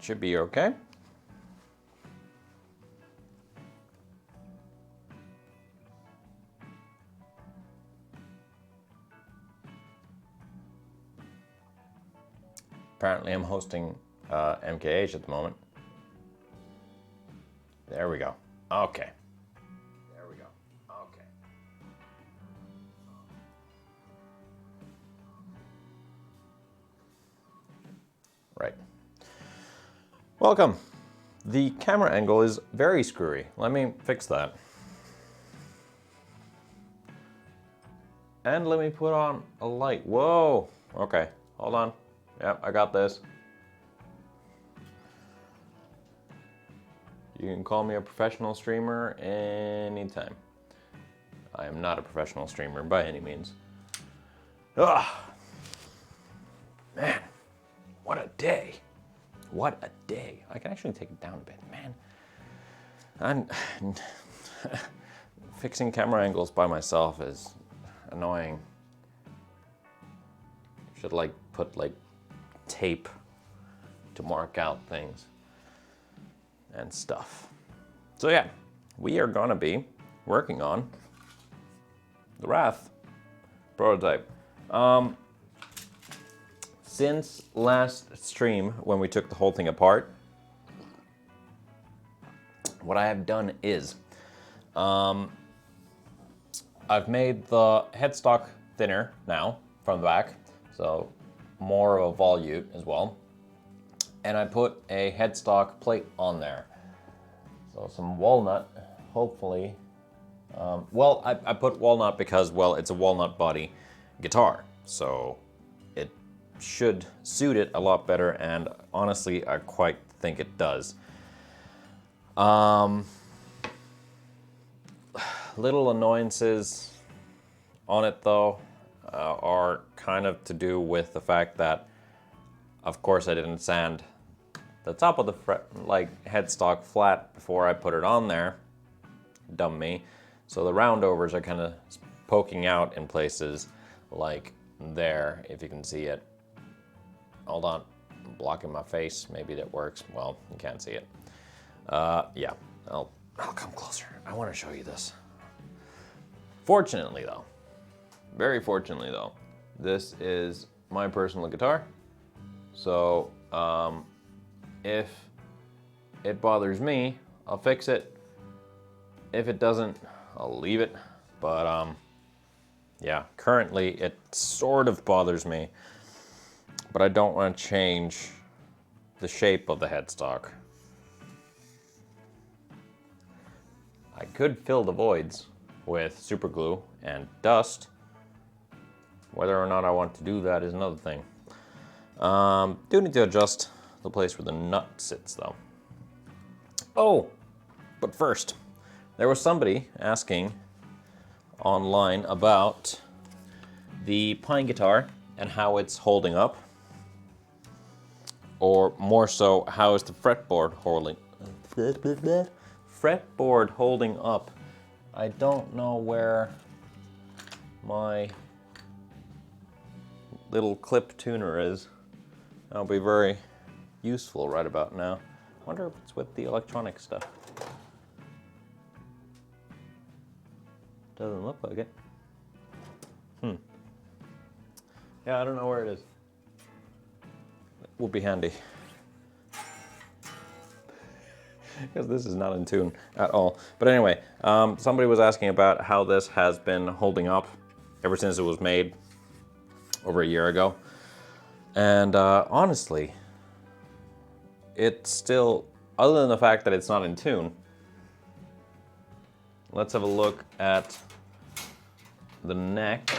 should be okay. Apparently I'm hosting MKH at the moment. There we go. Okay. There we go. Okay. Right. Welcome. The camera angle is very screwy. Let me fix that. And let me put on a light. Whoa. Okay. Hold on. Yep, I got this. You can call me a professional streamer anytime. I am not a professional streamer by any means. Ugh. Man, what a day. What a day. I can actually take it down a bit, man. I'm fixing camera angles by myself is annoying. Should like put like tape to mark out things and stuff. So yeah, we are gonna be working on the Wrath prototype. Since last stream when we took the whole thing apart, what I have done is I've made the headstock thinner now from the back, so more of a volute as well. And I put a headstock plate on there. So some walnut, hopefully. Well, I put walnut because, well, it's a walnut body guitar. So it should suit it a lot better, and honestly, I quite think it does. Little annoyances on it though are kind of to do with the fact that, of course, I didn't sand the top of the headstock flat before I put it on there. Dumb me. So the roundovers are kind of poking out in places like there, if you can see it. Hold on, I'm blocking my face. Maybe that works. Well, you can't see it. Yeah, I'll come closer. I want to show you this. Fortunately though, very fortunately though, this is my personal guitar. So if it bothers me, I'll fix it. If it doesn't, I'll leave it. But yeah, currently it sort of bothers me, but I don't want to change the shape of the headstock. I could fill the voids with super glue and dust. Whether or not I want to do that is another thing. Do need to adjust the place where the nut sits though. Oh, but first, there was somebody asking online about the Pine guitar and how it's holding up. Or more so, how is the fretboard holding up? I don't know where my little clip tuner is. That'll be very useful right about now. I wonder if it's with the electronic stuff. Doesn't look like it. Yeah, I don't know where it is. It will be handy. Because this is not in tune at all. But anyway, somebody was asking about how this has been holding up ever since it was made over a year ago. And honestly, it's still, other than the fact that it's not in tune, let's have a look at the neck.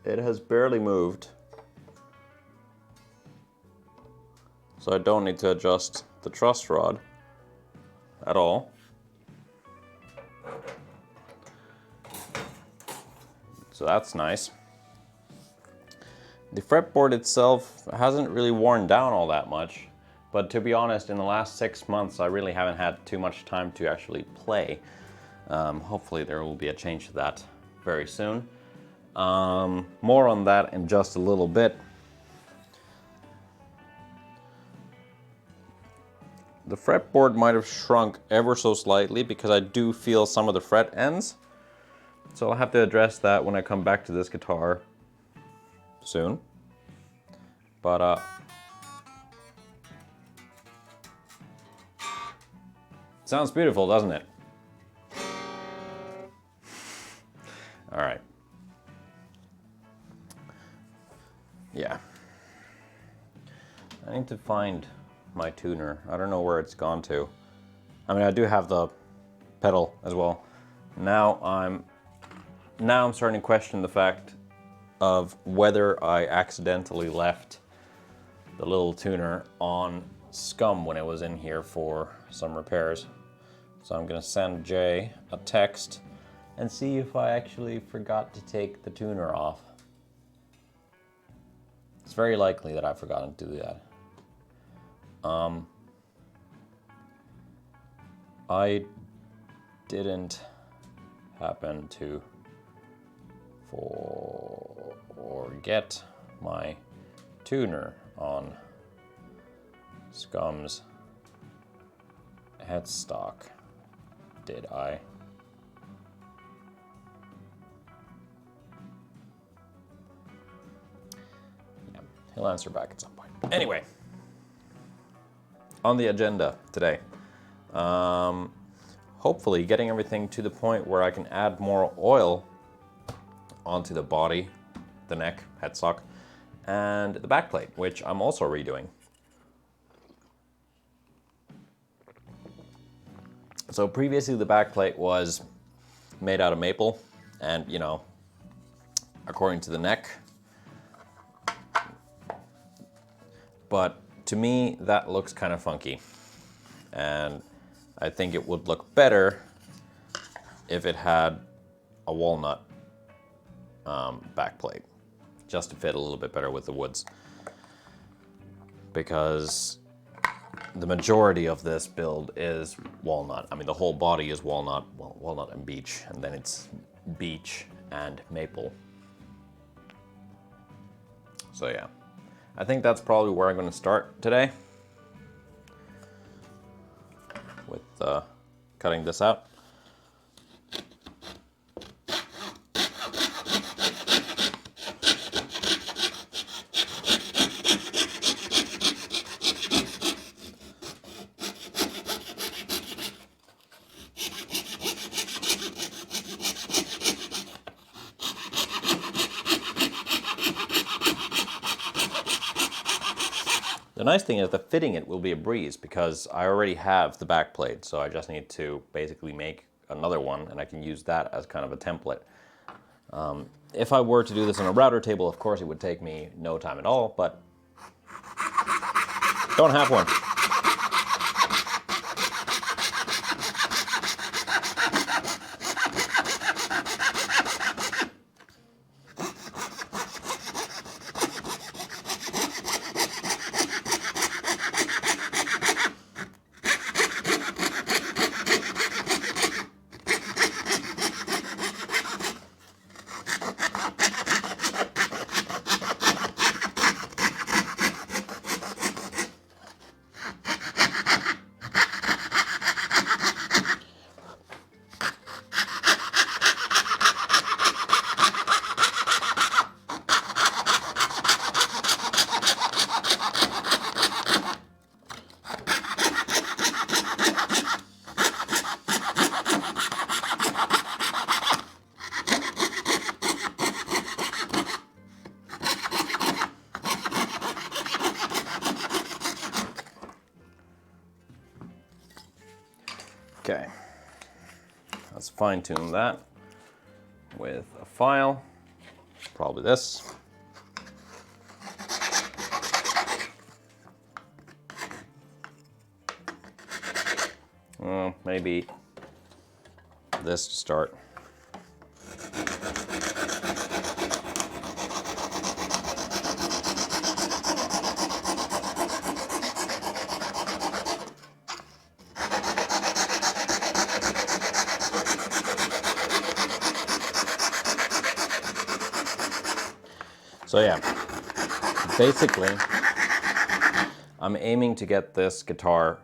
It has barely moved. So I don't need to adjust the truss rod at all. So that's nice. The fretboard itself hasn't really worn down all that much, But to be honest, in the last 6 months, I really haven't had too much time to actually play. Hopefully there will be a change to that very soon. More on that in just a little bit. The fretboard might have shrunk ever so slightly because I do feel some of the fret ends. So I'll have to address that when I come back to this guitar soon. But sounds beautiful, doesn't it? All right. Yeah. I need to find my tuner. I don't know where it's gone to. I mean, I do have the pedal as well. Now I'm starting to question the fact of whether I accidentally left the little tuner on scum when it was in here for some repairs. So I'm gonna send Jay a text and see if I actually forgot to take the tuner off. It's very likely that I've forgotten to do that. I didn't happen to forget my tuner on Scum's headstock, did I? Yeah, he'll answer back at some point. Anyway, on the agenda today, hopefully getting everything to the point where I can add more oil onto the body, the neck, headstock, and the backplate, which I'm also redoing. So previously the backplate was made out of maple, and you know, according to the neck. But to me, that looks kind of funky. And I think it would look better if it had a walnut backplate, just to fit a little bit better with the woods. Because the majority of this build is walnut. I mean, the whole body is walnut, well, walnut and beech, and then it's beech and maple. So yeah, I think that's probably where I'm going to start today with cutting this out. The nice thing is that fitting it will be a breeze because I already have the back plate, so I just need to basically make another one and I can use that as kind of a template. If I were to do this on a router table, of course it would take me no time at all, but don't have one. Okay, let's fine tune that with a file, probably this. Maybe this to start. So yeah, basically, I'm aiming to get this guitar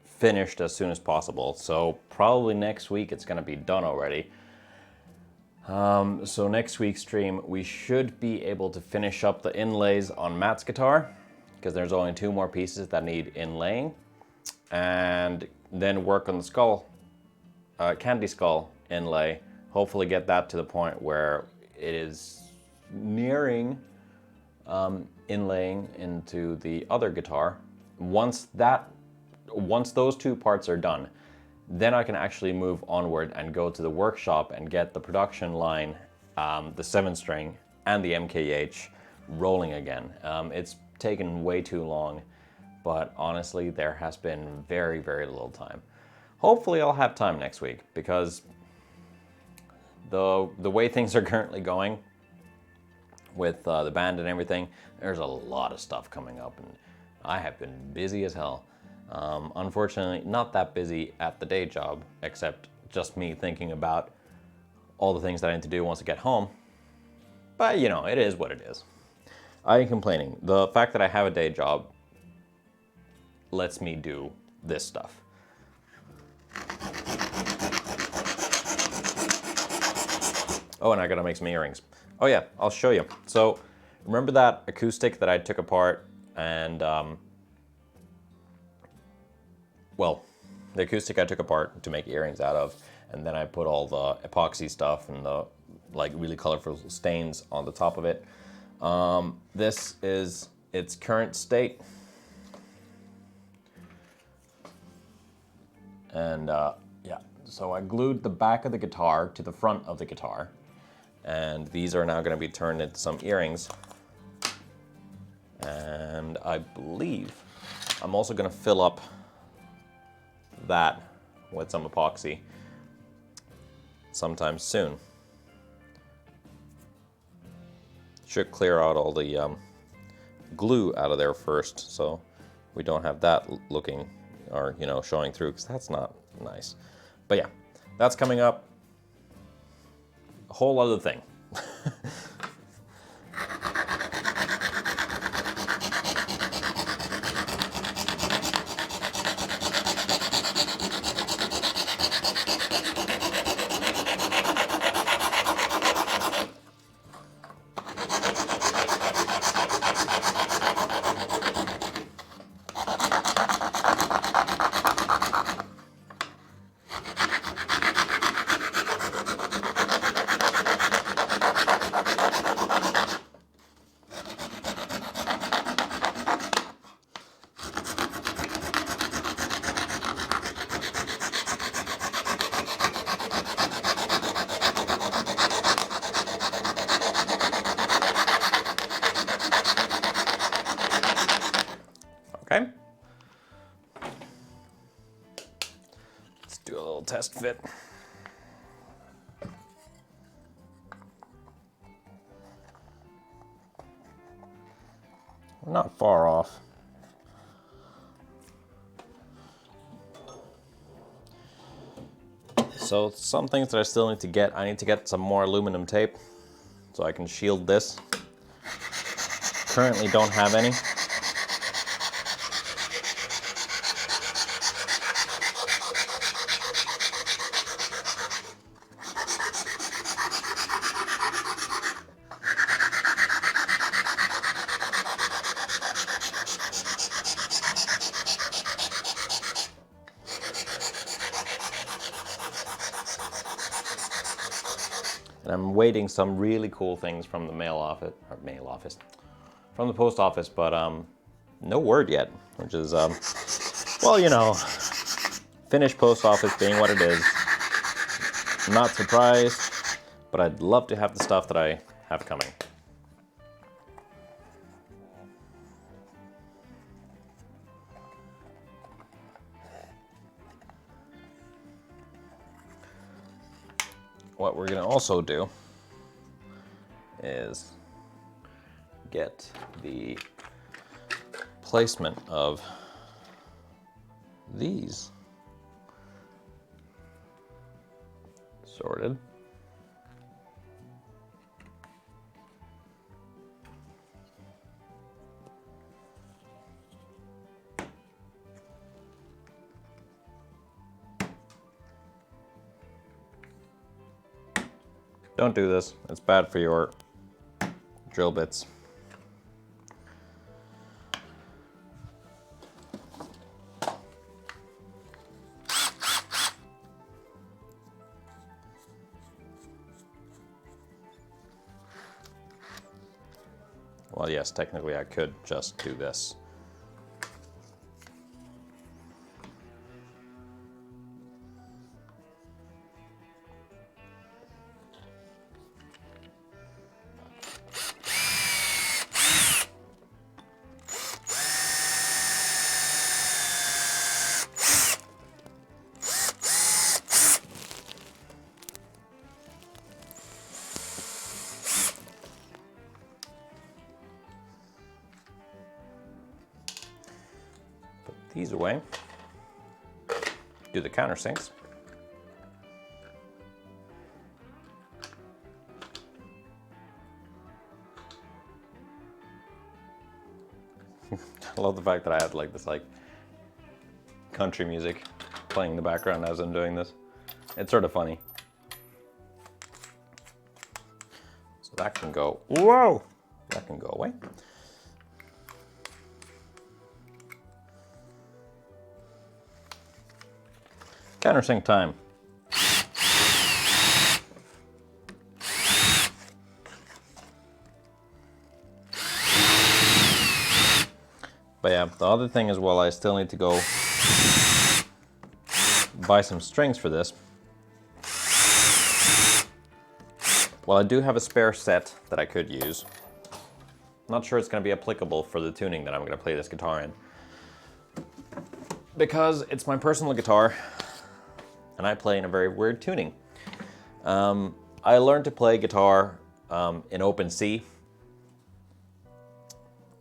finished as soon as possible. So probably next week it's gonna be done already. So next week's stream, we should be able to finish up the inlays on Matt's guitar, because there's only 2 more pieces that need inlaying, and then work on the skull, candy skull inlay. Hopefully get that to the point where it is nearing inlaying into the other guitar. Once those 2 parts are done, then I can actually move onward and go to the workshop and get the production line, the 7-string and the MKH rolling again. It's taken way too long, but honestly, there has been very, very little time. Hopefully I'll have time next week, because the way things are currently going with the band and everything, there's a lot of stuff coming up, and I have been busy as hell. Unfortunately, not that busy at the day job, except just me thinking about all the things that I need to do once I get home. But you know, it is what it is. I ain't complaining. The fact that I have a day job lets me do this stuff. Oh, and I gotta make some earrings. Oh yeah, I'll show you. So, remember that acoustic that I took apart and, well, the acoustic I took apart to make earrings out of, and then I put all the epoxy stuff and the like really colorful stains on the top of it. This is its current state. And yeah, so I glued the back of the guitar to the front of the guitar, and these are now going to be turned into some earrings. And I believe I'm also going to fill up that with some epoxy sometime soon. Should clear out all the glue out of there first, so we don't have that looking, or you know, showing through, because that's not nice. But yeah, that's coming up. A whole other thing. Okay. Let's do a little test fit. We're not far off. So some things that I still need to get, I need to get some more aluminum tape so I can shield this. Currently don't have any. And I'm waiting some really cool things from the from the post office, but no word yet, which is, well, you know, Finnish post office being what it is. I'm not surprised, but I'd love to have the stuff that I have coming. What we're gonna also do is get the placement of these sorted. Don't do this. It's bad for your drill bits. Well, yes, technically I could just do this. These away. Do the countersinks. I love the fact that I have like this country music playing in the background as I'm doing this. It's sort of funny. So that can go, whoa! That can go away. Countersink time. But yeah, the other thing as well, I still need to go buy some strings for this. Well, I do have a spare set that I could use. Not sure it's going to be applicable for the tuning that I'm going to play this guitar in. Because it's my personal guitar, and I play in a very weird tuning. I learned to play guitar in open C.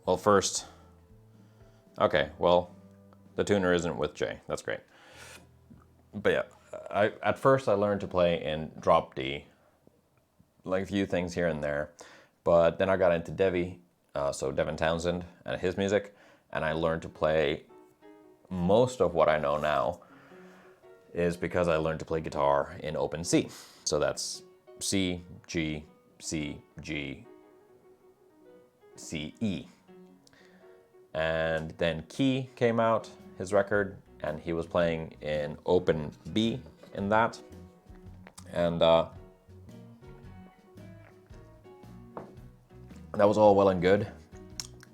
Well, first, okay, well, the tuner isn't with J. That's great. But yeah, at first I learned to play in drop D, like a few things here and there. But then I got into Devi, so Devin Townsend and his music, and I learned to play most of what I know now is because I learned to play guitar in open C. So that's C, G, C, G, C, E. And then Key came out, his record, and he was playing in open B in that. And that was all well and good,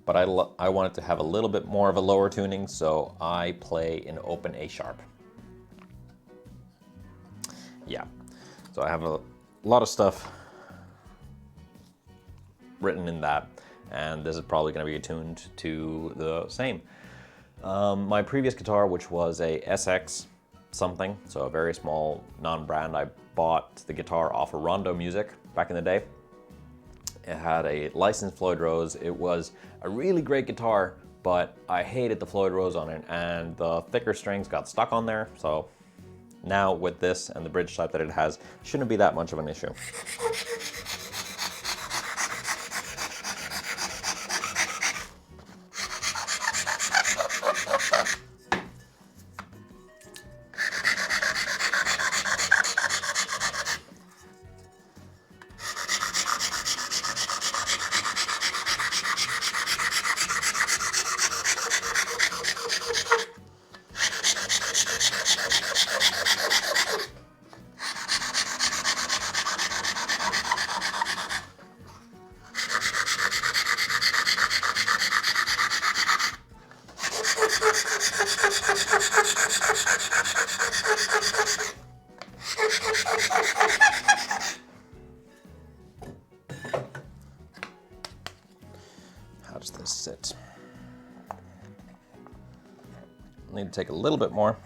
but I wanted to have a little bit more of a lower tuning, so I play in open A sharp. Yeah, so I have a lot of stuff written in that, and this is probably going to be attuned to the same. My previous guitar, which was a SX something, so a very small non-brand, I bought the guitar off of Rondo Music back in the day. It had a licensed Floyd Rose. It was a really great guitar, but I hated the Floyd Rose on it, and the thicker strings got stuck on there, so now with this and the bridge type that it has, shouldn't be that much of an issue. How does this sit? Need to take a little bit more.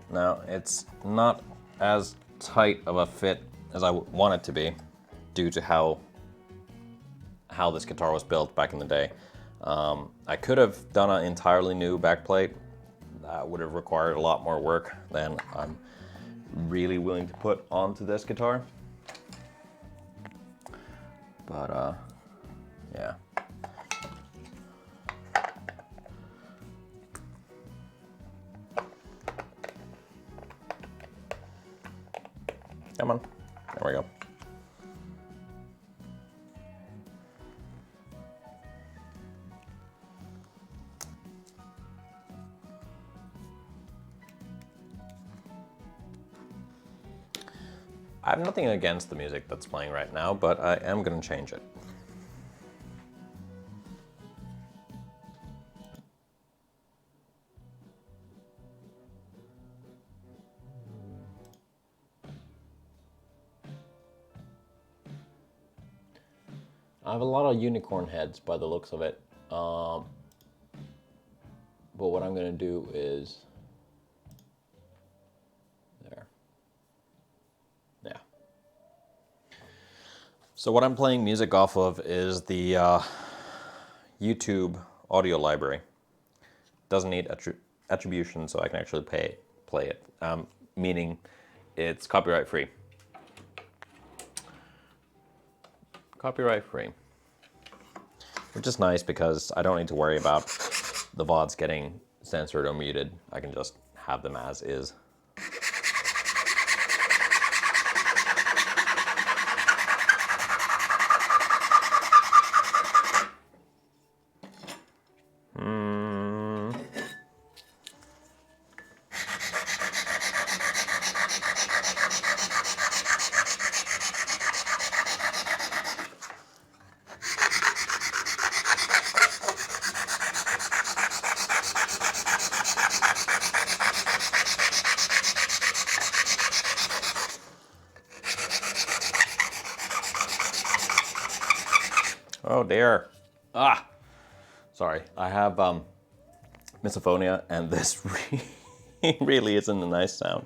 Now, it's not as tight of a fit as I want it to be due to how this guitar was built back in the day. I could have done an entirely new backplate. That would have required a lot more work than I'm really willing to put onto this guitar. But yeah. Come on. we go. I have nothing against the music that's playing right now, but I am going to change it. I have a lot of unicorn heads by the looks of it. But what I'm going to do is... There. Yeah. So what I'm playing music off of is the YouTube audio library. Doesn't need attribution, so I can actually play it. Meaning it's copyright free. Copyright free. Which is nice because I don't need to worry about the VODs getting censored or muted. I can just have them as is. Oh dear. Ah! Sorry, I have misophonia and this really isn't a nice sound.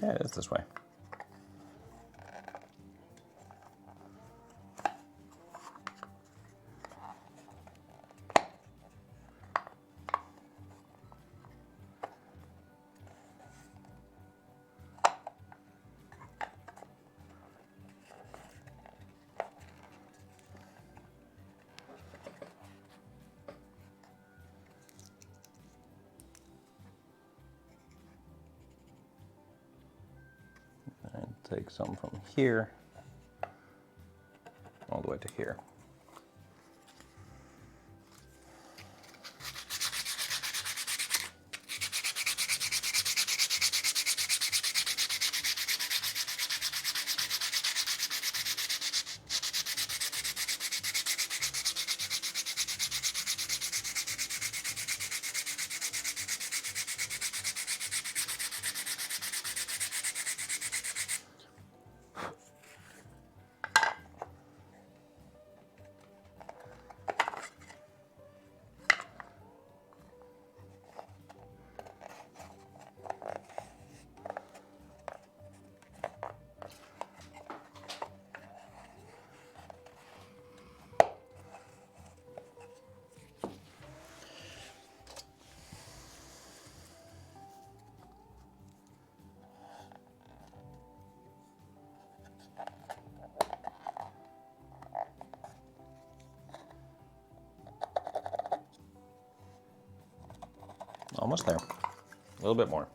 Yeah, it is this way. And take some from here all the way to here. Almost there. A little bit more.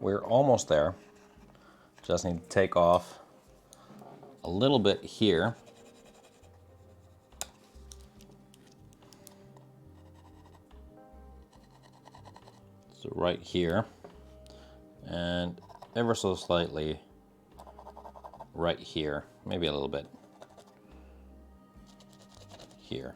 we're almost there. Just need to take off a little bit here. So right here, and ever so slightly right here, maybe a little bit here.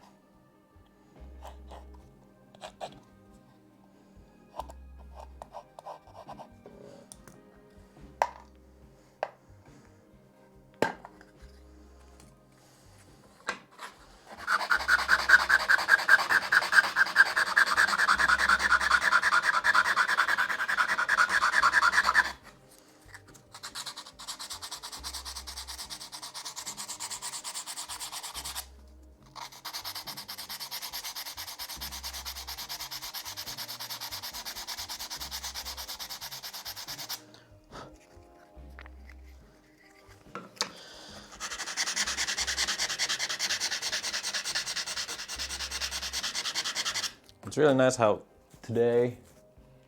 It's really nice how today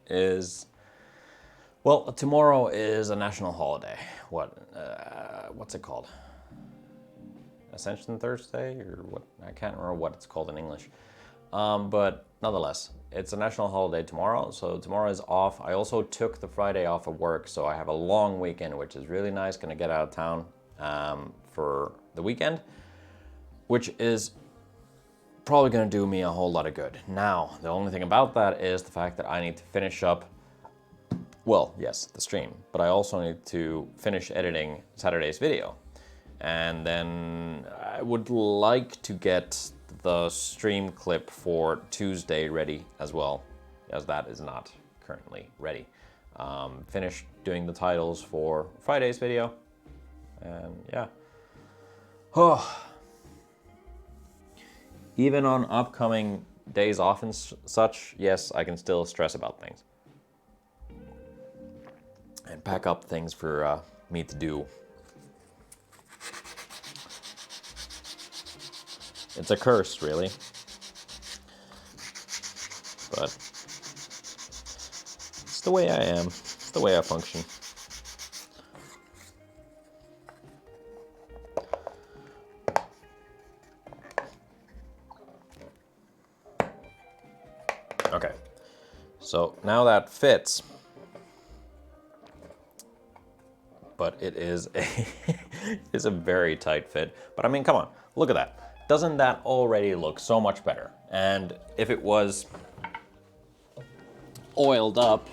is, well, tomorrow is a national holiday. What's it called? Ascension Thursday, or what? I can't remember what it's called in English. But nonetheless, it's a national holiday tomorrow, so tomorrow is off. I also took the Friday off of work, so I have a long weekend, which is really nice. Gonna get out of town for the weekend, which is probably going to do me a whole lot of good. Now, the only thing about that is the fact that I need to finish up, well, yes, the stream, but I also need to finish editing Saturday's video. And then I would like to get the stream clip for Tuesday ready as well, as that is not currently ready. Finish doing the titles for Friday's video, and yeah. Oh. Even on upcoming days off and such, yes, I can still stress about things. And pack up things for me to do. It's a curse, really. But it's the way I am. It's the way I function. Okay, so now that fits, but it is a very tight fit. But I mean, come on, look at that. Doesn't that already look so much better? And if it was oiled up,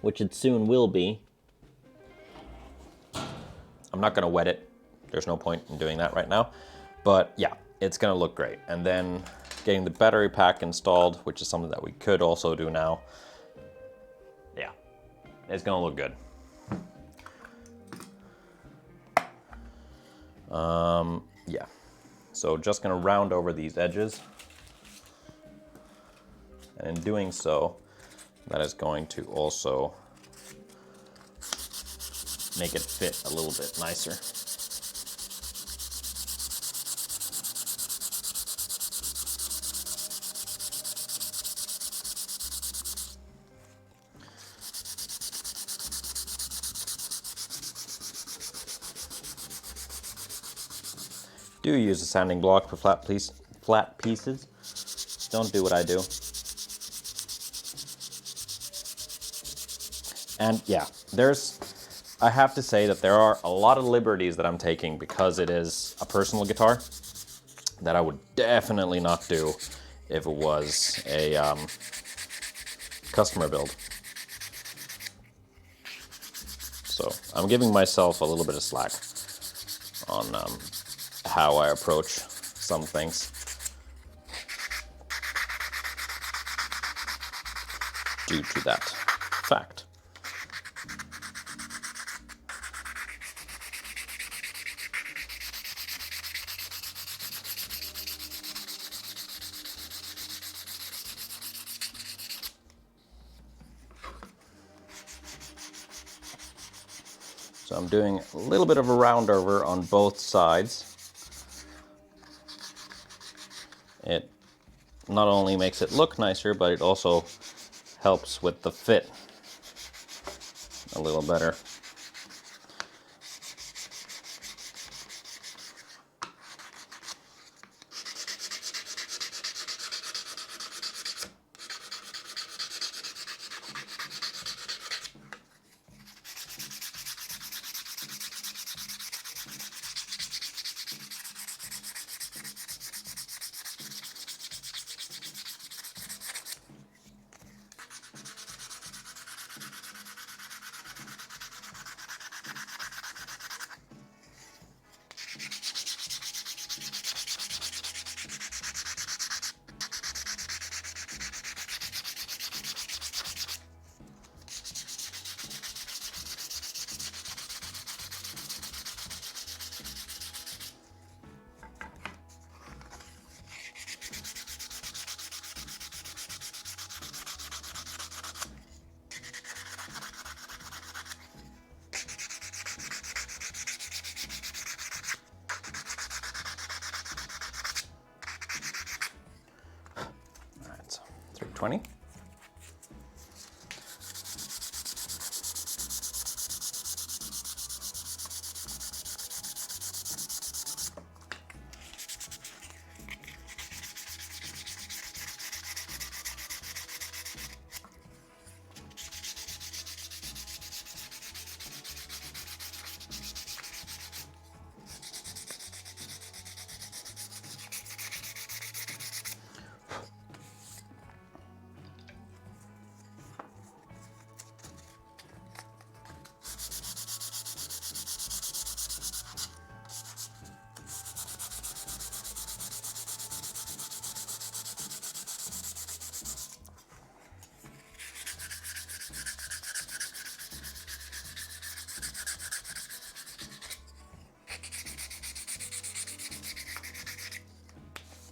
which it soon will be, I'm not gonna wet it. There's no point in doing that right now. But yeah, it's gonna look great. And then getting the battery pack installed, which is something that we could also do now. Yeah, it's gonna look good. Yeah, so just gonna round over these edges. And in doing so, that is going to also make it fit a little bit nicer. Do use a sanding block for flat pieces. Don't do what I do. And yeah, I have to say that there are a lot of liberties that I'm taking because it is a personal guitar that I would definitely not do if it was a customer build. So I'm giving myself a little bit of slack on how I approach some things. Due to that fact. So I'm doing a little bit of a round over on both sides. It not only makes it look nicer, but it also helps with the fit a little better. All right, so 320.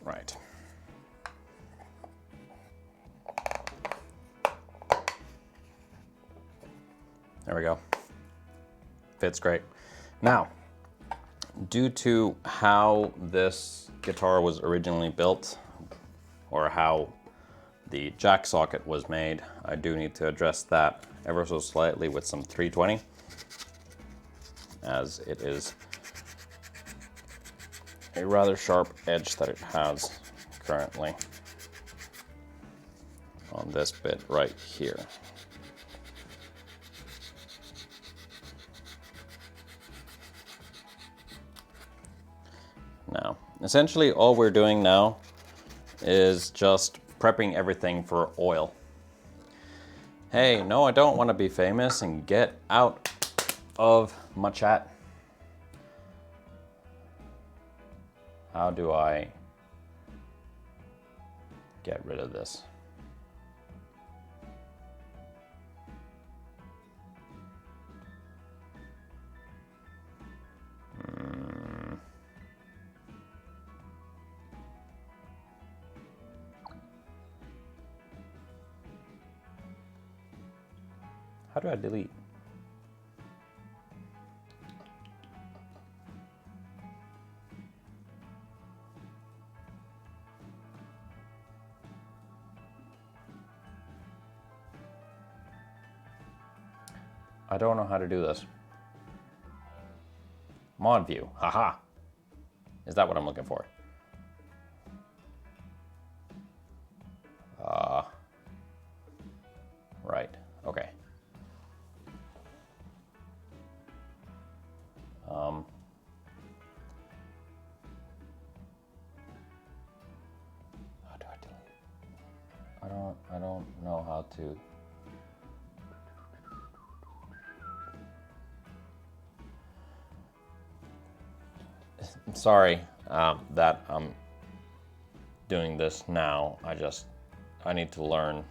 Right. There we go. Fits great. Now, due to how this guitar was originally built, or how the jack socket was made, I do need to address that ever so slightly with some 320, as it is a rather sharp edge that it has currently on this bit right here. Now, essentially all we're doing now is just prepping everything for oil. Hey, no, I don't want to be famous and get out of my chat. How do I get rid of this? How do I delete? I don't know how to do this. Mod view, haha. Is that what I'm looking for? Right, okay. How do I delete? I don't know how to. I'm sorry that I'm doing this now. I need to learn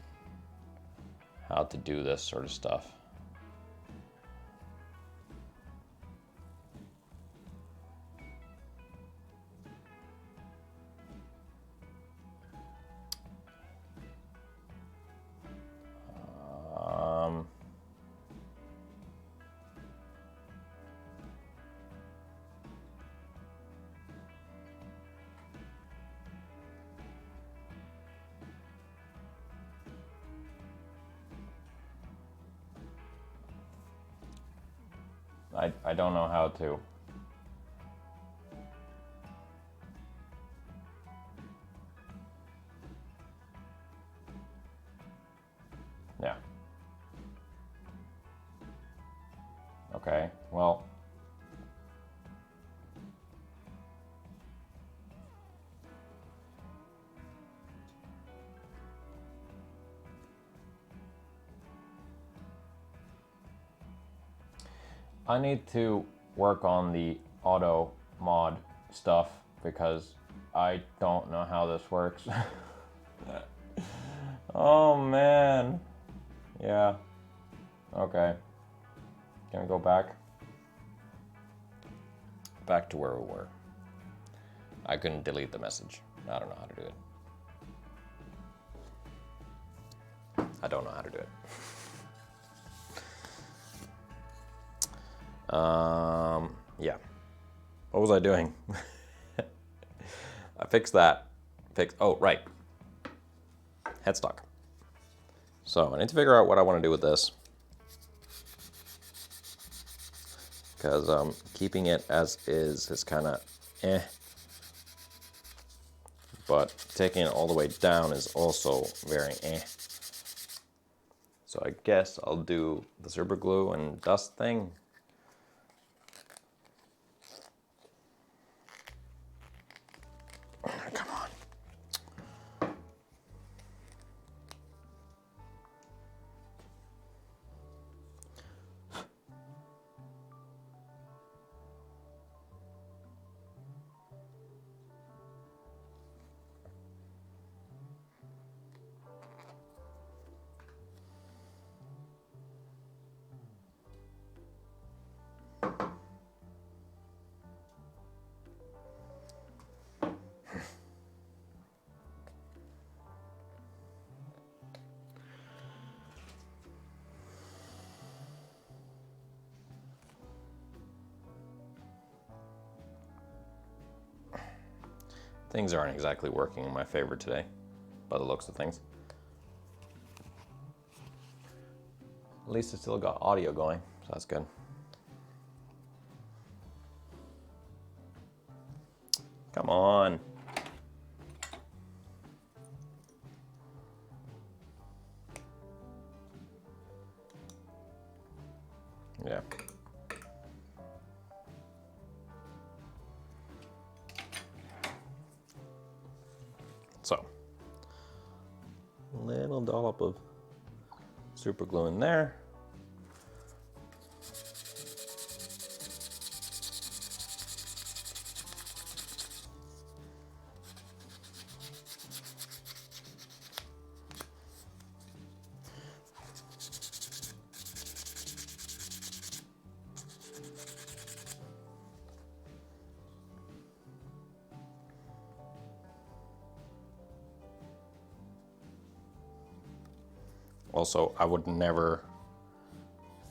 how to do this sort of stuff. I don't know how to. Yeah. Okay, well. I need to work on the auto mod stuff because I don't know how this works. Oh man. Yeah. Okay. Can we go back? Back to where we were. I couldn't delete the message. I don't know how to do it. I don't know how to do it. Yeah. What was I doing? I fixed that. Oh, right. Headstock. So I need to figure out what I want to do with this. Because keeping it as is kind of eh. But taking it all the way down is also very eh. So I guess I'll do the super glue and dust thing. Come on. Things aren't exactly working in my favor today, by the looks of things. At least it's still got audio going, so that's good. Come on. Yeah. So, little dollop of super glue in there. Also, I would never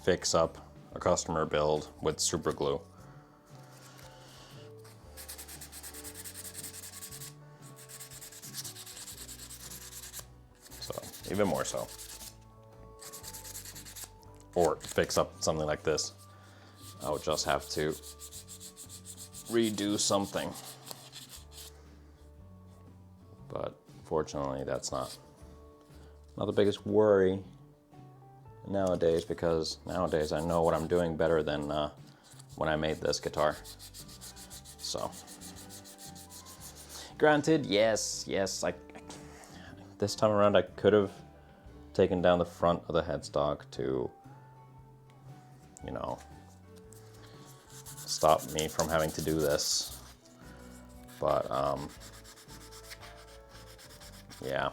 fix up a customer build with super glue. So, even more so. Or fix up something like this. I would just have to redo something. But fortunately, that's not the biggest worry nowadays, because nowadays I know what I'm doing better than when I made this guitar. So, granted, yes, this time around I could have taken down the front of the headstock to, you know, stop me from having to do this. But, yeah.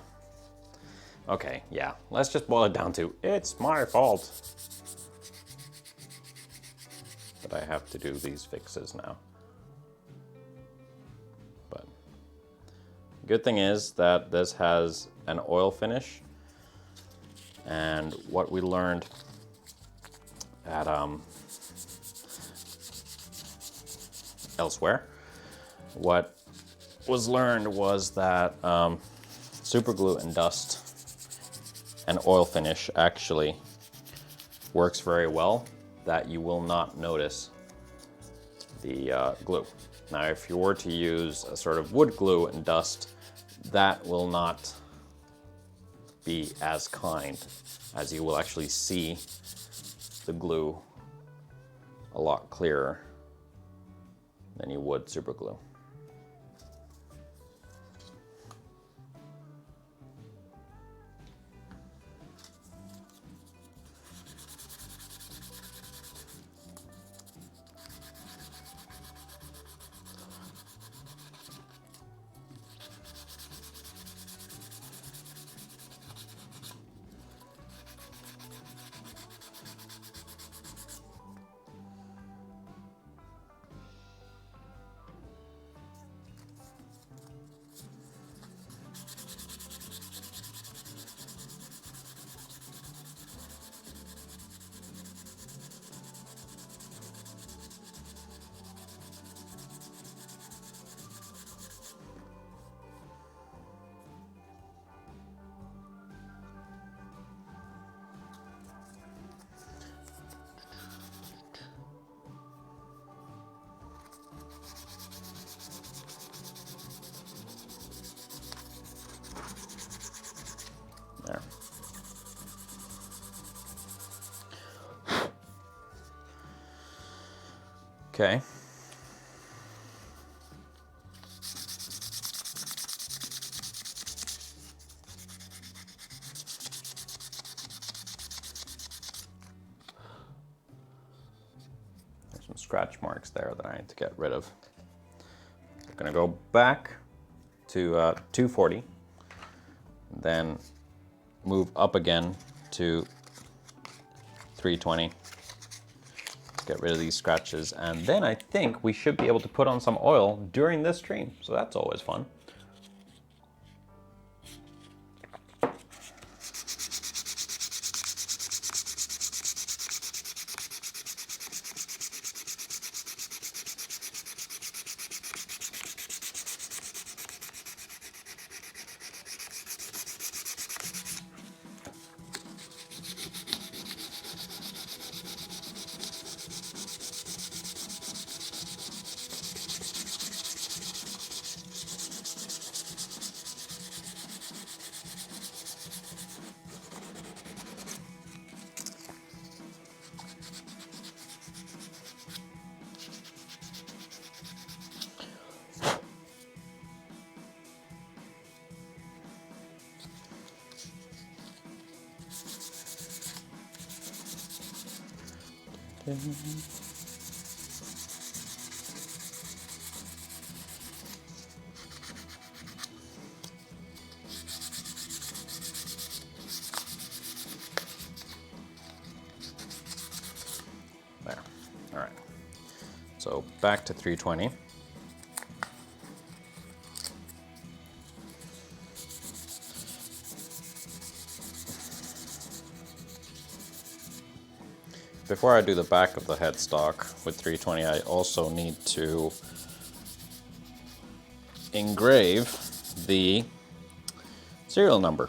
Okay, yeah, let's just boil it down to, it's my fault. But I have to do these fixes now. But good thing is that this has an oil finish, and what we learned at elsewhere, what was learned was that super glue and dust and oil finish actually works very well that you will not notice the glue. Now, if you were to use a sort of wood glue and dust, that will not be as kind, as you will actually see the glue a lot clearer than you would super glue. There. Okay. There's some scratch marks there that I need to get rid of. I'm gonna go back to 240, then move up again to 320. Get rid of these scratches, and then I think we should be able to put on some oil during this stream, so that's always fun. There. All right. So back to 320. Before I do the back of the headstock with 320, I also need to engrave the serial number,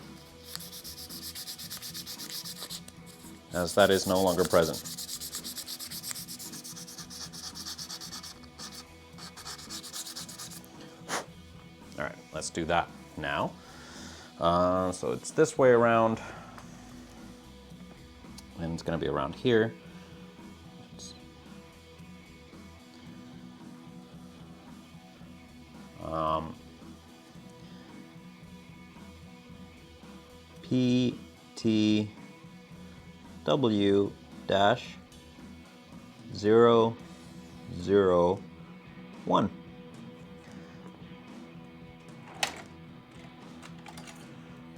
as that is no longer present. All right, let's do that now. So it's this way around, and it's going to be around here. PTW dash 001.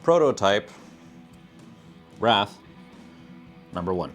Prototype Wrath number 1.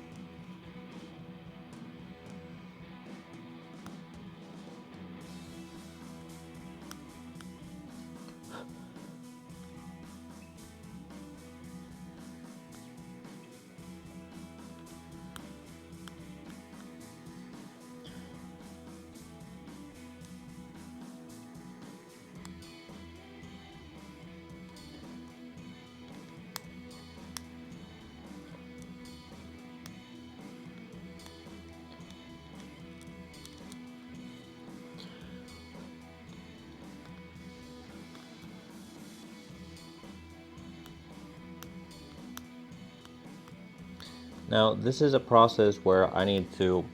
Now, this is a process where I need to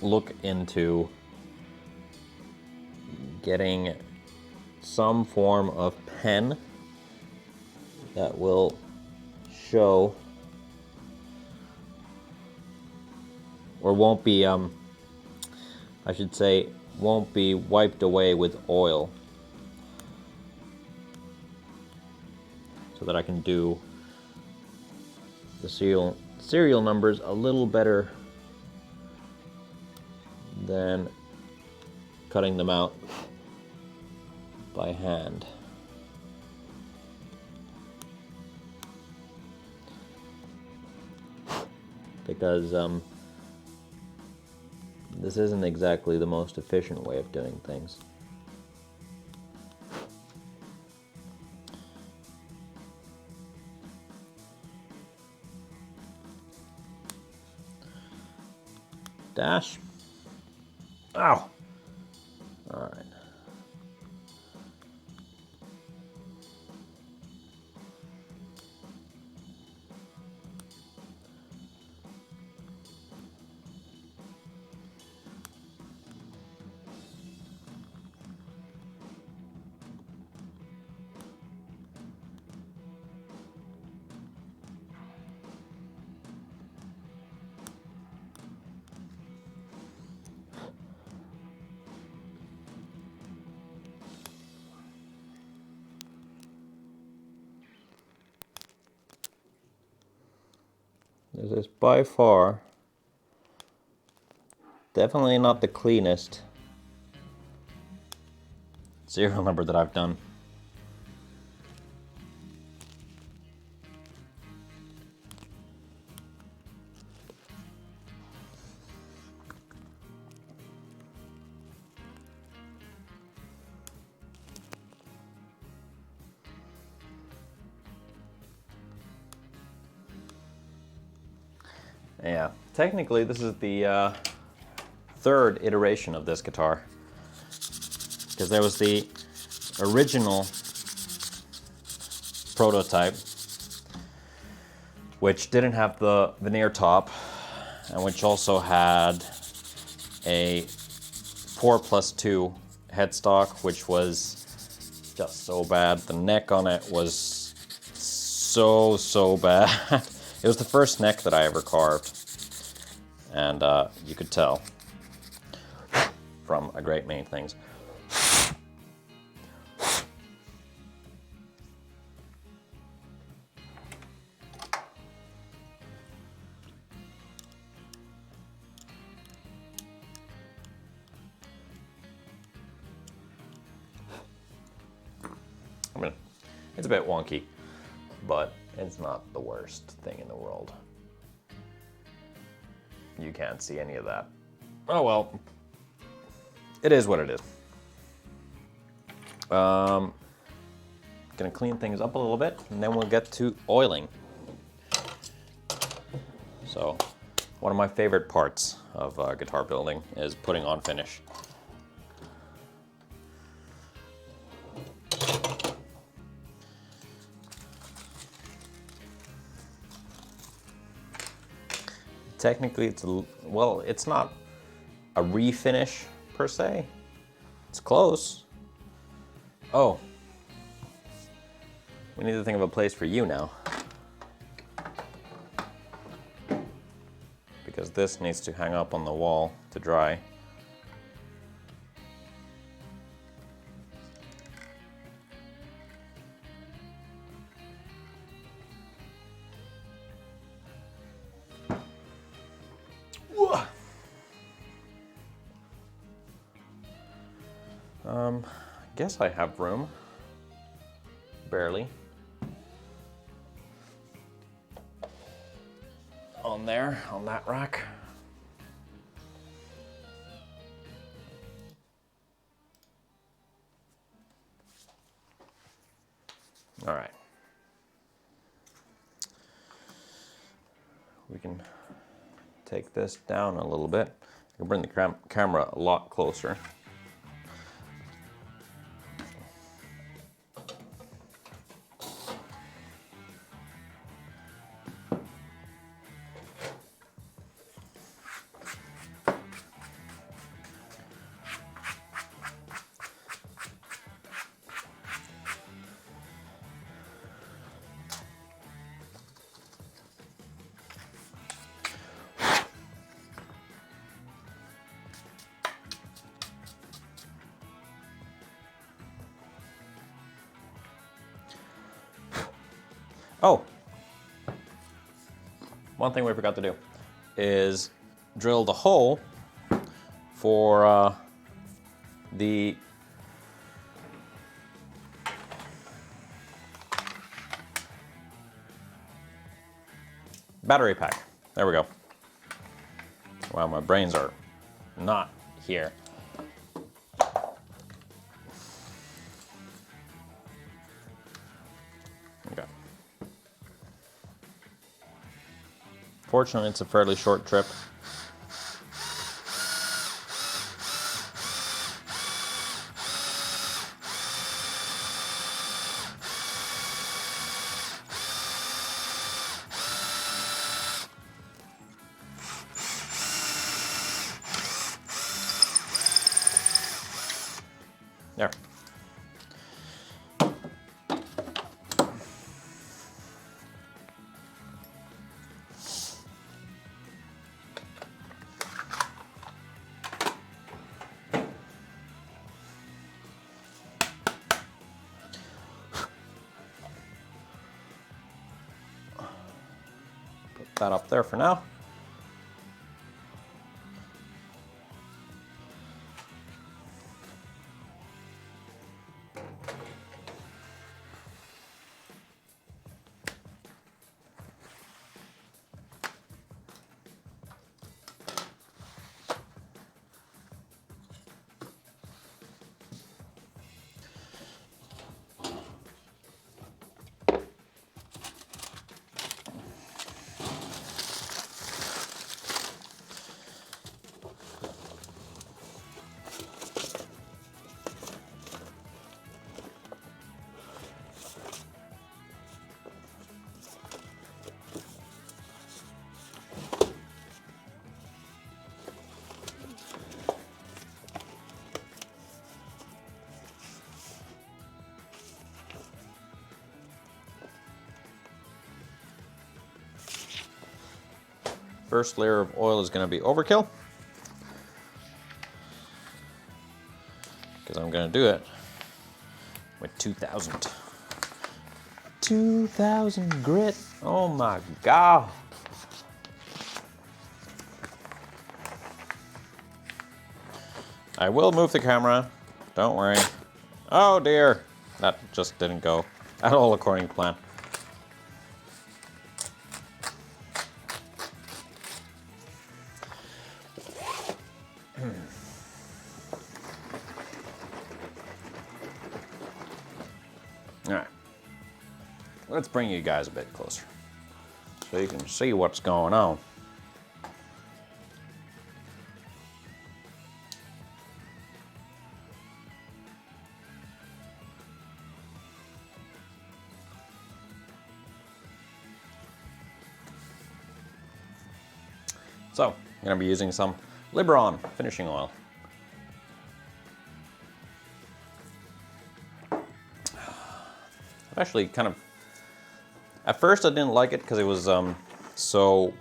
look into getting some form of pen that will show, or won't be, I should say, won't be wiped away with oil, so that I can do the serial numbers a little better than cutting them out by hand. Because this isn't exactly the most efficient way of doing things. Dash. Ow! All right. This is by far definitely not the cleanest serial number that I've done. Yeah, technically this is the third iteration of this guitar, because there was the original prototype, which didn't have the veneer top, and which also had a 4+2 headstock, which was just so bad. The neck on it was so bad. It was the first neck that I ever carved, and you could tell from a great many things. I mean, it's a bit wonky, but it's not the worst thing in the world. You can't see any of that. Oh well, it is what it is. Gonna clean things up a little bit, and then we'll get to oiling. So, one of my favorite parts of guitar building is putting on finish. Technically, it's not a refinish per se. It's close. Oh, we need to think of a place for you now, because this needs to hang up on the wall to dry. Guess I have room. Barely. On there, on that rack. All right. We can take this down a little bit. I can bring the camera a lot closer. Oh, one thing we forgot to do is drill the hole for the battery pack. There we go. Wow, my brains are not here. Okay. Fortunately, it's a fairly short trip. There. Put that up there for now. First layer of oil is going to be overkill, because I'm going to do it with 2000. 2000 grit. Oh my God. I will move the camera. Don't worry. Oh dear. That just didn't go at all according to plan. All right, let's bring you guys a bit closer so you can see what's going on. So, I'm going to be using some Liberon finishing oil. Actually kind of, at first I didn't like it because it was so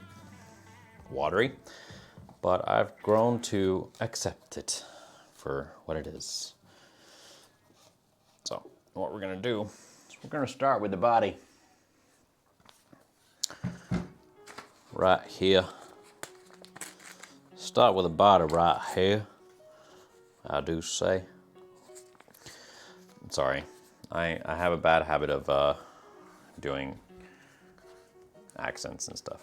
watery, but I've grown to accept it for what it is. So what we're gonna do is we're gonna start with the body right here. Start with the body right here, I do say. Sorry. I have a bad habit of doing accents and stuff.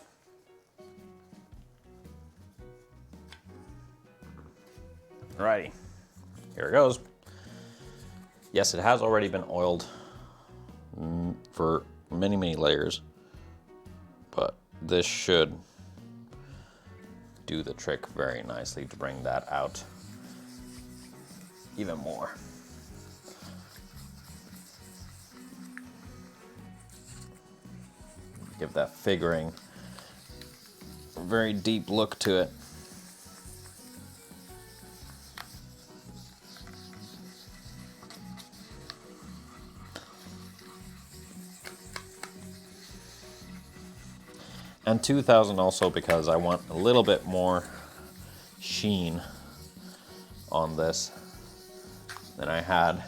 Alrighty, here it goes. Yes, it has already been oiled for many, many layers, but this should do the trick very nicely to bring that out even more. Give that figuring a very deep look to it. And 2000 also because I want a little bit more sheen on this than I had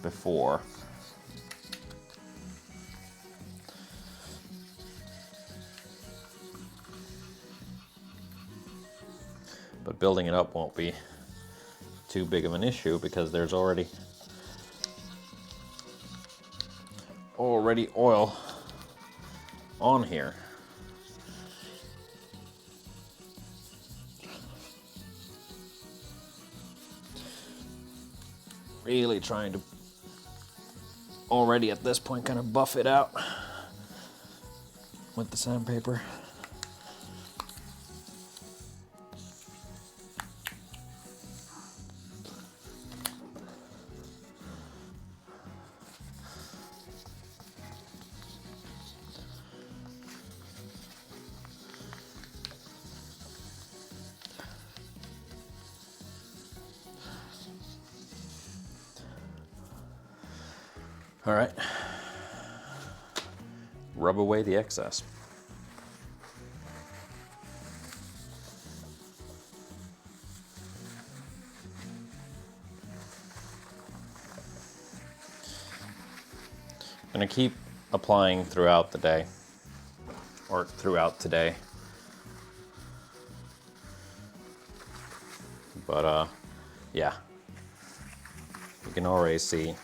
before. but building it up won't be too big of an issue because there's already oil on here. Really trying to already at this point kind of buff it out with the sandpaper. All right, rub away the excess. I'm gonna keep applying throughout the day, or throughout today. But yeah, you can already see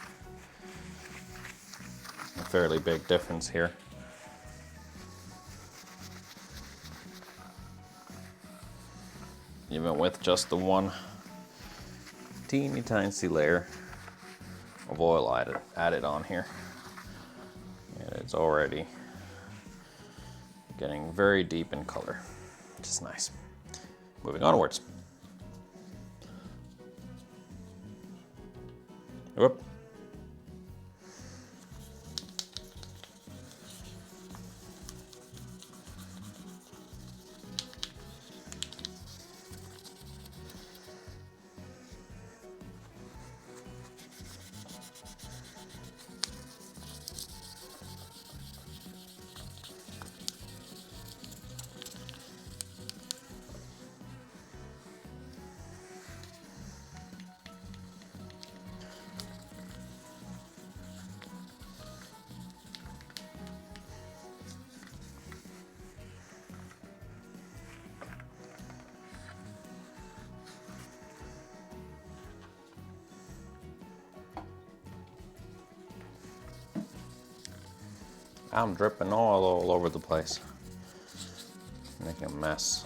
a fairly big difference here. Even with just the one teeny tiny layer of oil added on here. And it's already getting very deep in color, which is nice. Moving onwards. Whoop. I'm dripping oil all over the place, making a mess.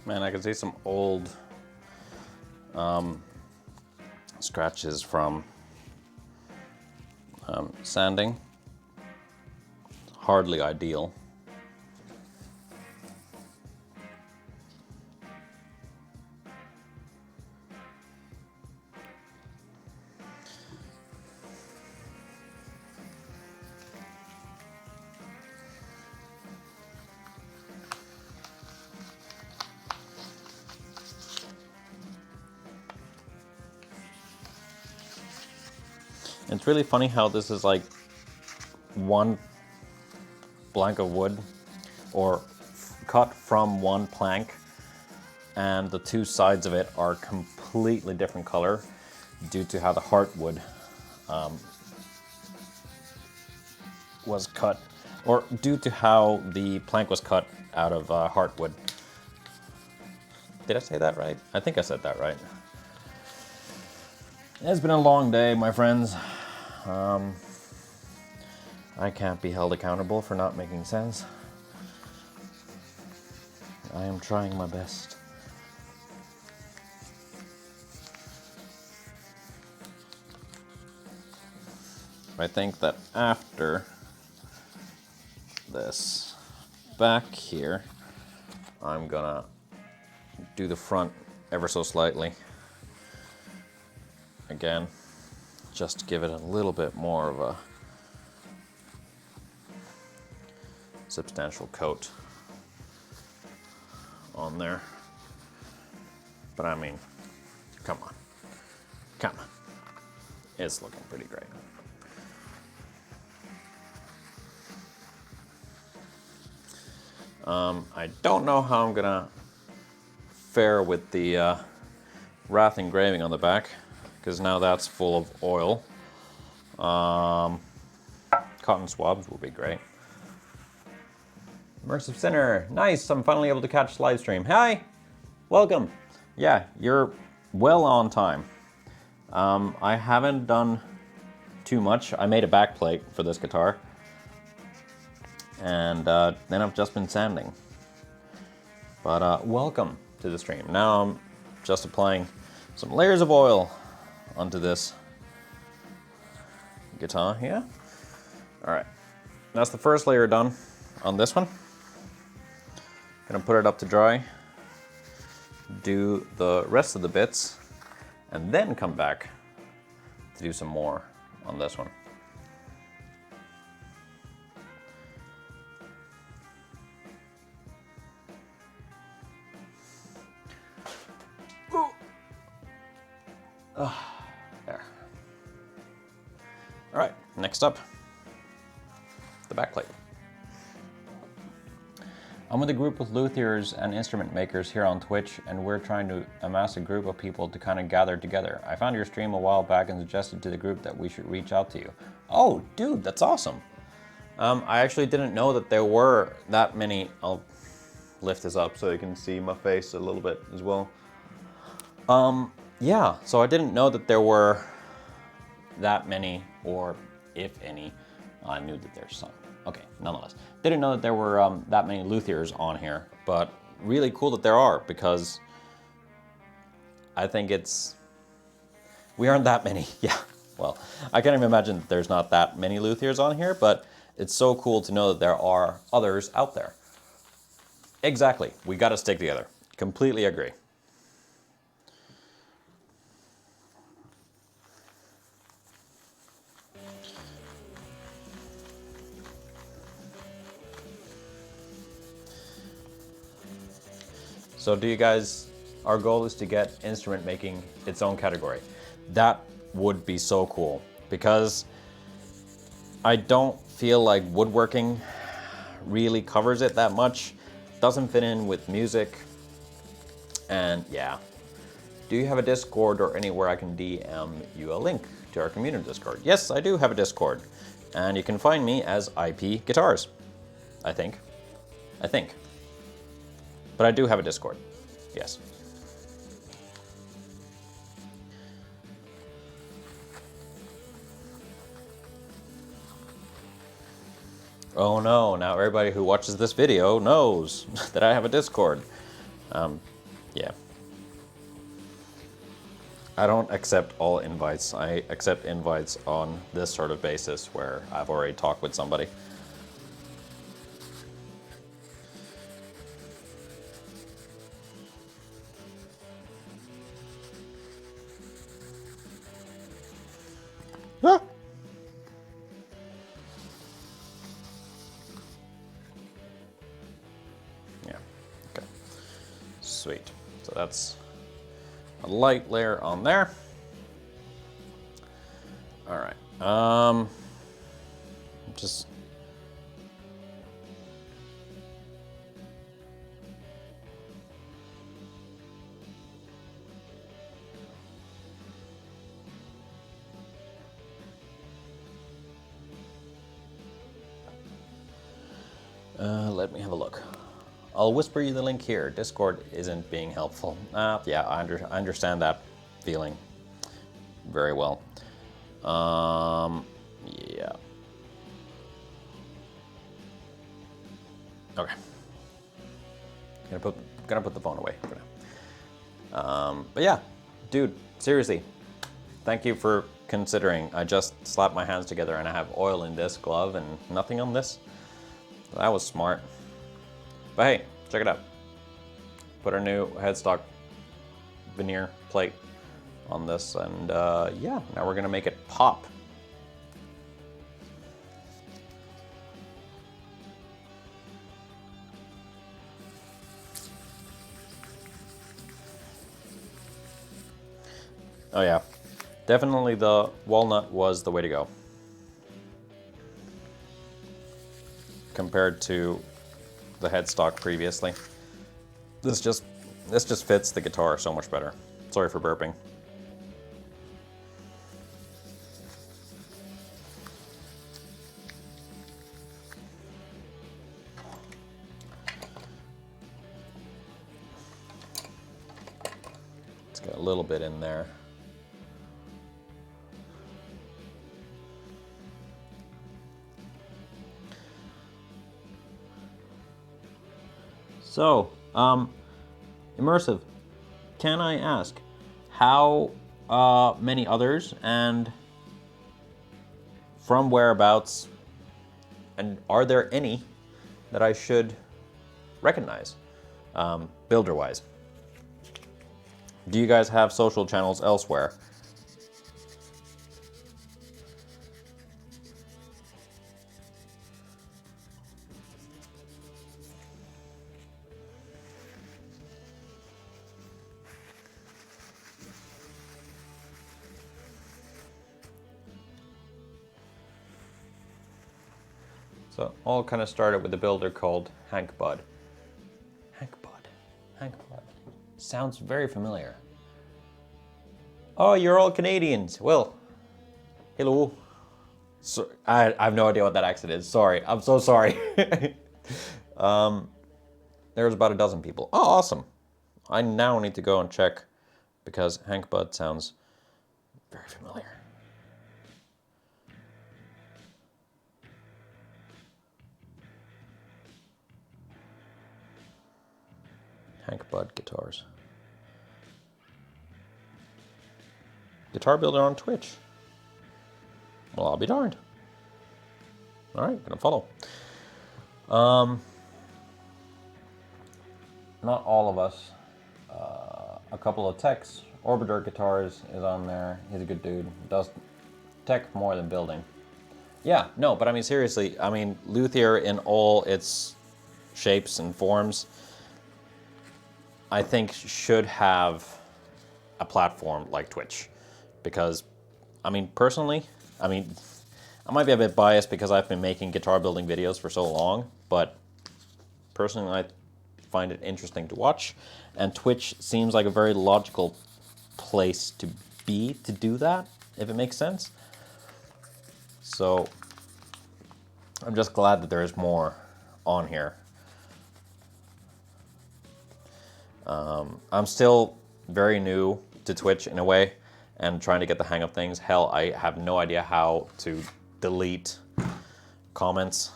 Man, I can see some old scratches from sanding. Hardly ideal. It's really funny how this is like one plank of wood, or cut from one plank, and the two sides of it are completely different color due to how the heartwood was cut, or due to how the plank was cut out of heartwood. Did I say that right? I think I said that right. It's been a long day, my friends. I can't be held accountable for not making sense. I am trying my best. I think that after this back here, I'm gonna do the front ever so slightly. Again, just to give it a little bit more of a substantial coat on there. But I mean, come on. Come on. It's looking pretty great. I don't know how I'm gonna fare with the wrath engraving on the back, because now that's full of oil. Cotton swabs will be great. Immersive Sinner, nice, I'm finally able to catch the live stream. Hi, welcome. Yeah, you're well on time. I haven't done too much. I made a backplate for this guitar, and then I've just been sanding. But welcome to the stream. Now I'm just applying some layers of oil onto this guitar here. All right, that's the first layer done on this one. Gonna put it up to dry, do the rest of the bits, and then come back to do some more on this one. There. All right, next up, the backplate. I'm with a group of luthiers and instrument makers here on Twitch, and we're trying to amass a group of people to kind of gather together. I found your stream a while back and suggested to the group that we should reach out to you. Oh, dude, that's awesome. I actually didn't know that there were that many. I'll lift this up so you can see my face a little bit as well. Yeah, so I didn't know that there were that many, or if any. I knew that there's some. Okay, nonetheless. Didn't know that there were that many luthiers on here, but really cool that there are, because I think we aren't that many. Yeah, well, I can't even imagine that there's not that many luthiers on here, but it's so cool to know that there are others out there. Exactly, we gotta stick together. Completely agree. So do you guys, our goal is to get instrument making its own category. That would be so cool, because I don't feel like woodworking really covers it that much. Doesn't fit in with music, and yeah. Do you have a Discord or anywhere I can DM you a link to our community Discord? Yes, I do have a Discord, and you can find me as IP Guitars, I think. But I do have a Discord, yes. Oh no, now everybody who watches this video knows that I have a Discord. Yeah. I don't accept all invites. I accept invites on this sort of basis where I've already talked with somebody. Ah! Yeah, okay. Sweet. So that's a light layer on there. All right, Just let me have a look. I'll whisper you the link here. Discord isn't being helpful. Yeah, I understand that feeling very well. Yeah. Okay. Gonna put the phone away for now. But yeah, dude, seriously, thank you for considering. I just slapped my hands together and I have oil in this glove and nothing on this. That was smart. But hey, check it out. Put our new headstock veneer plate on this, and yeah, now we're gonna make it pop. Oh yeah, definitely the walnut was the way to go compared to the headstock previously. This just fits the guitar so much better. Sorry for burping. Let's get a little bit in there. So, Immersive, can I ask how many others and from whereabouts, and are there any that I should recognize, builder-wise? Do you guys have social channels elsewhere? So all kind of started with a builder called Hank Bud. Hank Bud. Hank Bud. Sounds very familiar. Oh, you're all Canadians. Well, hello. So, I have no idea what that accent is. Sorry. I'm so sorry. There's about a dozen people. Oh, awesome. I now need to go and check because Hank Bud sounds very familiar. Hank Bud guitars. Guitar builder on Twitch. Well, I'll be darned. All right, gonna follow. Not all of us. A couple of techs. Orbiter Guitars is on there. He's a good dude. Does tech more than building. Yeah, no, but I mean seriously. I mean luthier in all its shapes and forms, I think should have a platform like Twitch, because, I mean, personally, I might be a bit biased because I've been making guitar building videos for so long, but personally I find it interesting to watch, and Twitch seems like a very logical place to be to do that, if it makes sense. So I'm just glad that there's more on here. I'm still very new to Twitch in a way and trying to get the hang of things. Hell, I have no idea how to delete comments.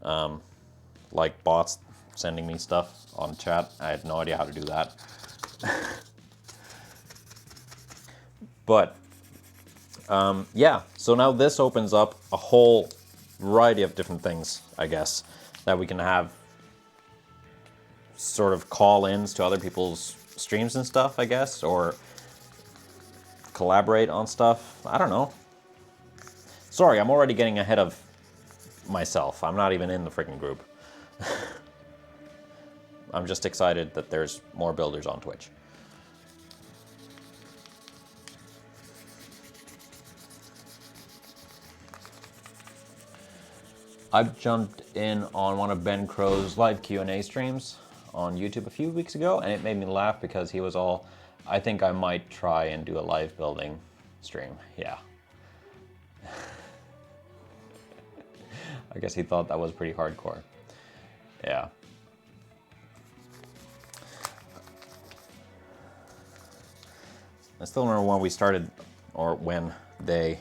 Like bots sending me stuff on chat. I had no idea how to do that. But yeah, so now this opens up a whole variety of different things, I guess, that we can have sort of call-ins to other people's streams and stuff, I guess, or collaborate on stuff. I don't know. Sorry, I'm already getting ahead of myself. I'm not even in the freaking group. I'm just excited that there's more builders on Twitch. I've jumped in on one of Ben Crow's live Q&A streams on YouTube a few weeks ago, and it made me laugh because he was all, I think I might try and do a live building stream. Yeah. I guess he thought that was pretty hardcore. Yeah. I still remember when we started, or when they...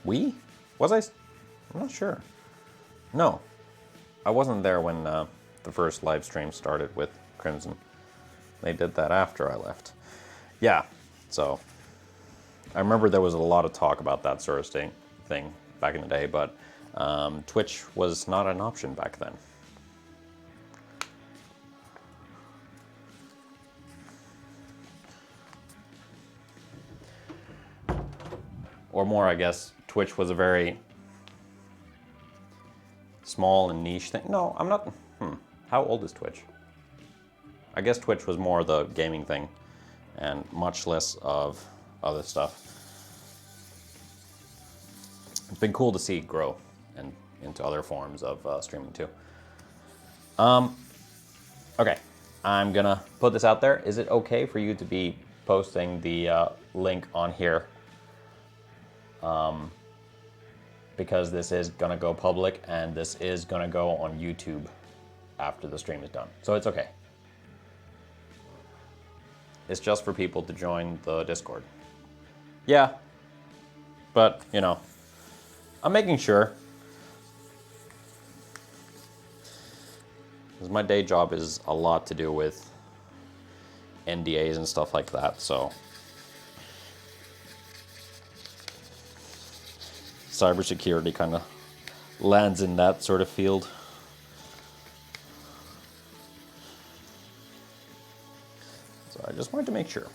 We? Was I? I'm not sure. No. I wasn't there when the first live stream started with Crimson. They did that after I left. Yeah, so... I remember there was a lot of talk about that sort of thing back in the day, but Twitch was not an option back then. Or more, I guess, Twitch was a very small and niche thing. No, I'm not... How old is Twitch? I guess Twitch was more the gaming thing and much less of other stuff. It's been cool to see it grow and into other forms of streaming too. Okay, I'm gonna put this out there. Is it okay for you to be posting the link on here? Because this is gonna go public and this is gonna go on YouTube after the stream is done. So it's okay. It's just for people to join the Discord. Yeah, but you know, I'm making sure. Because my day job is a lot to do with NDAs and stuff like that, so. Cybersecurity kind of lands in that sort of field. So I just wanted to make sure.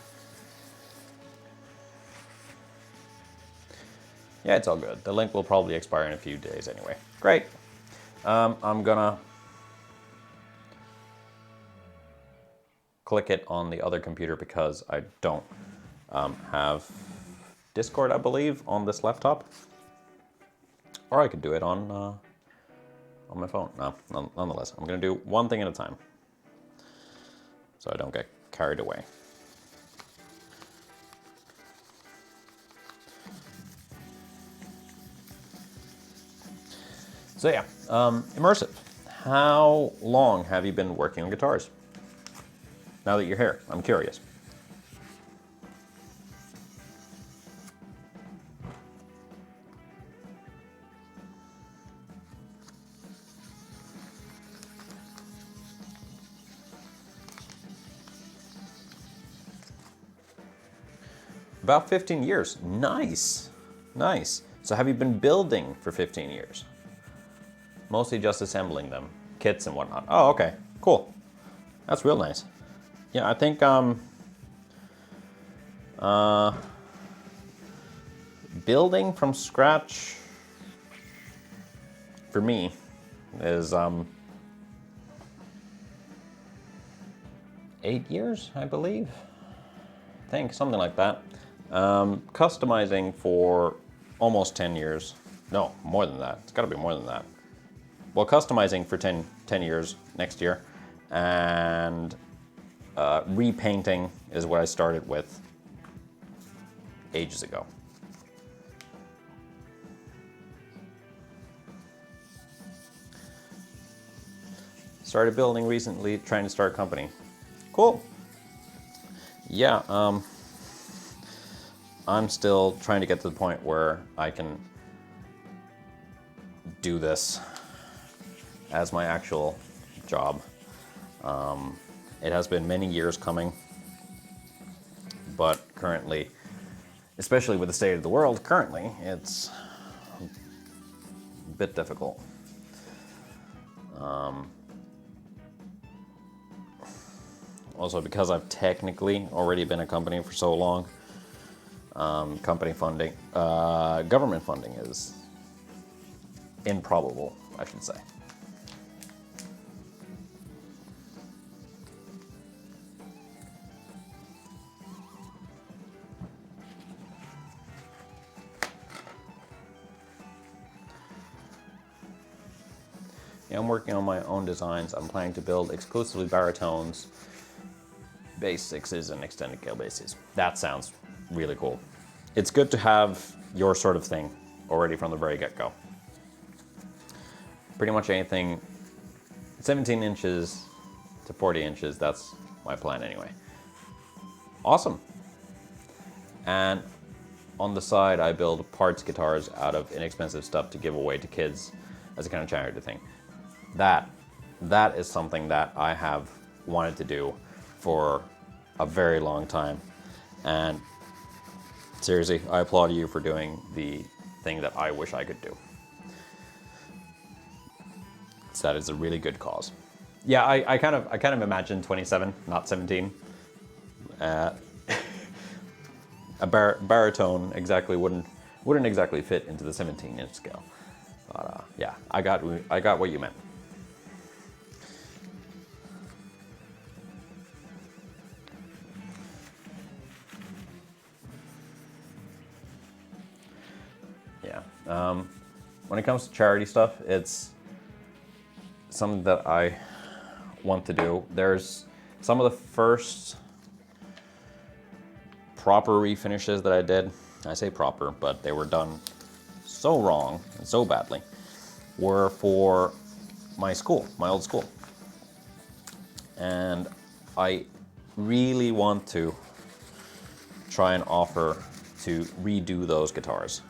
Yeah, it's all good. The link will probably expire in a few days anyway. Great. I'm gonna click it on the other computer because I don't have Discord, I believe, on this laptop. Or I could do it on my phone. No, nonetheless, I'm gonna do one thing at a time, so I don't get carried away. So yeah, immersive. How long have you been working on guitars? Now that you're here, I'm curious. About 15 years. Nice. Nice. So have you been building for 15 years? Mostly just assembling them, kits and whatnot. Oh, okay. Cool. That's real nice. Yeah, I think building from scratch for me is 8 years, I believe. I think something like that. Customizing for almost 10 years. No, more than that. It's got to be more than that. Well, customizing for 10 years next year, and repainting is what I started with ages ago. Started building recently, trying to start a company. Cool. Yeah, I'm still trying to get to the point where I can do this as my actual job. It has been many years coming, but currently, especially with the state of the world currently, it's a bit difficult. Also, because I've technically already been a company for so long, company funding, government funding is improbable, I should say. am working on my own designs. I'm planning to build exclusively baritones, bass sixes, and extended scale basses. That sounds really cool. It's good to have your sort of thing already from the very get-go. Pretty much anything 17 inches to 40 inches, that's my plan anyway. Awesome. And on the side, I build parts guitars out of inexpensive stuff to give away to kids as a kind of charity thing. That is something that I have wanted to do for a very long time. And seriously, I applaud you for doing the thing that I wish I could do. So that is a really good cause. Yeah, I kind of imagine 27, not 17. A baritone exactly wouldn't exactly fit into the 17-inch scale. But yeah, I got what you meant. Yeah. When it comes to charity stuff, it's something that I want to do. There's some of the first proper refinishes that I did. I say proper, but they were done so wrong and so badly, were for my school, my old school. And I really want to try and offer to redo those guitars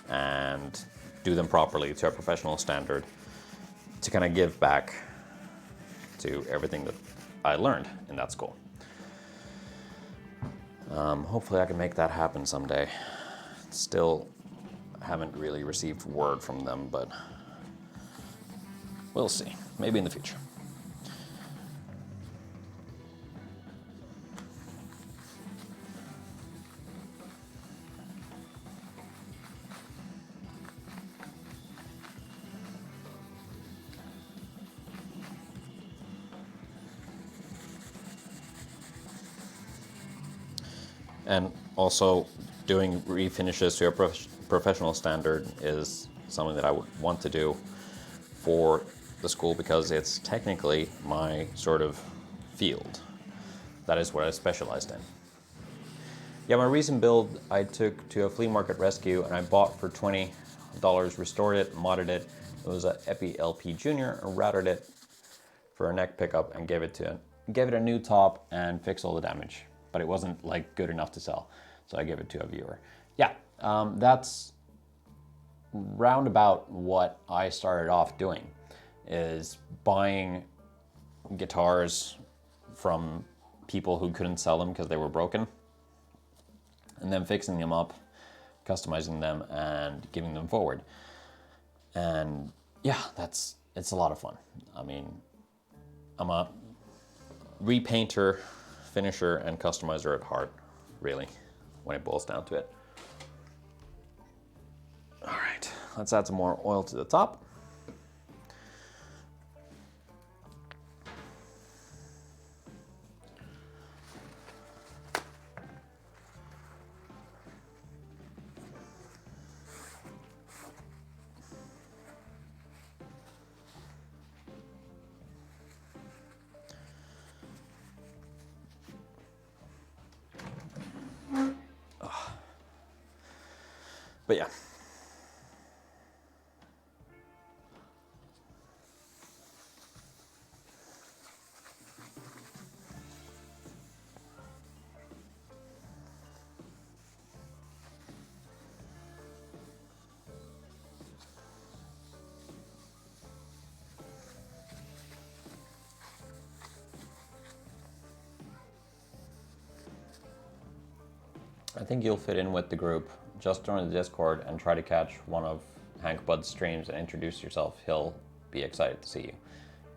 and do them properly to a professional standard to kind of give back to everything that I learned in that school. Hopefully I can make that happen someday. Still haven't really received word from them, but we'll see. Maybe in the future. And also, doing refinishes to a professional standard is something that I would want to do for the school because it's technically my sort of field. That is what I specialized in. Yeah, my recent build I took to a flea market rescue and I bought for $20, restored it, modded it. It was a Epi LP Junior, and routed it for a neck pickup and gave it a new top and fixed all the damage. But it wasn't like good enough to sell, so I gave it to a viewer. Yeah, that's roundabout what I started off doing, is buying guitars from people who couldn't sell them because they were broken, and then fixing them up, customizing them, and giving them forward. And yeah, it's a lot of fun. I mean, I'm a repainter, finisher, and customizer at heart, really, when it boils down to it. All right, let's add some more oil to the top. But yeah. I think you'll fit in with the group. Just join the Discord and try to catch one of Hank Bud's streams and introduce yourself. He'll be excited to see you.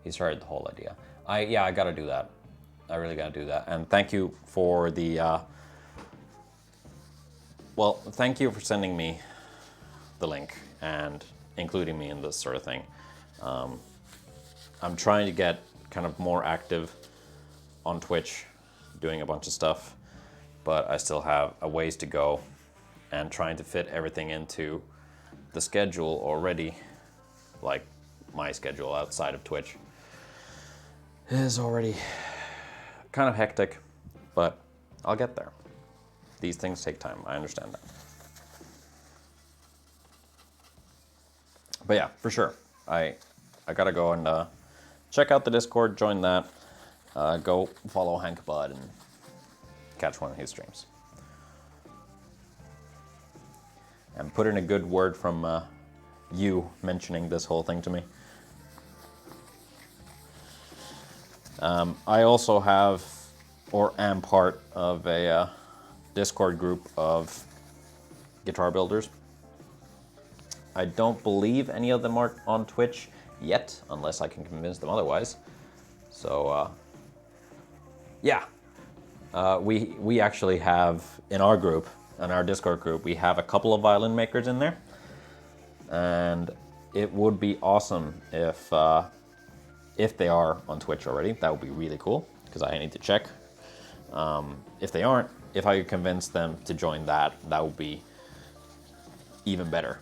He started the whole idea. I gotta do that. I really gotta do that. And thank you for the, thank you for sending me the link and including me in this sort of thing. I'm trying to get kind of more active on Twitch, doing a bunch of stuff, but I still have a ways to go and trying to fit everything into the schedule already, like my schedule outside of Twitch is already kind of hectic, but I'll get there. These things take time, I understand that. But yeah, for sure, I gotta go and check out the Discord, join that, go follow Hank Bud and catch one of his streams. And put in a good word from you mentioning this whole thing to me. I also have, or am part of a Discord group of guitar builders. I don't believe any of them are on Twitch yet, unless I can convince them otherwise. So, yeah. We actually have, in our group, in our Discord group, we have a couple of violin makers in there. And it would be awesome if they are on Twitch already. That would be really cool, because I need to check. If they aren't, if I could convince them to join that, that would be even better.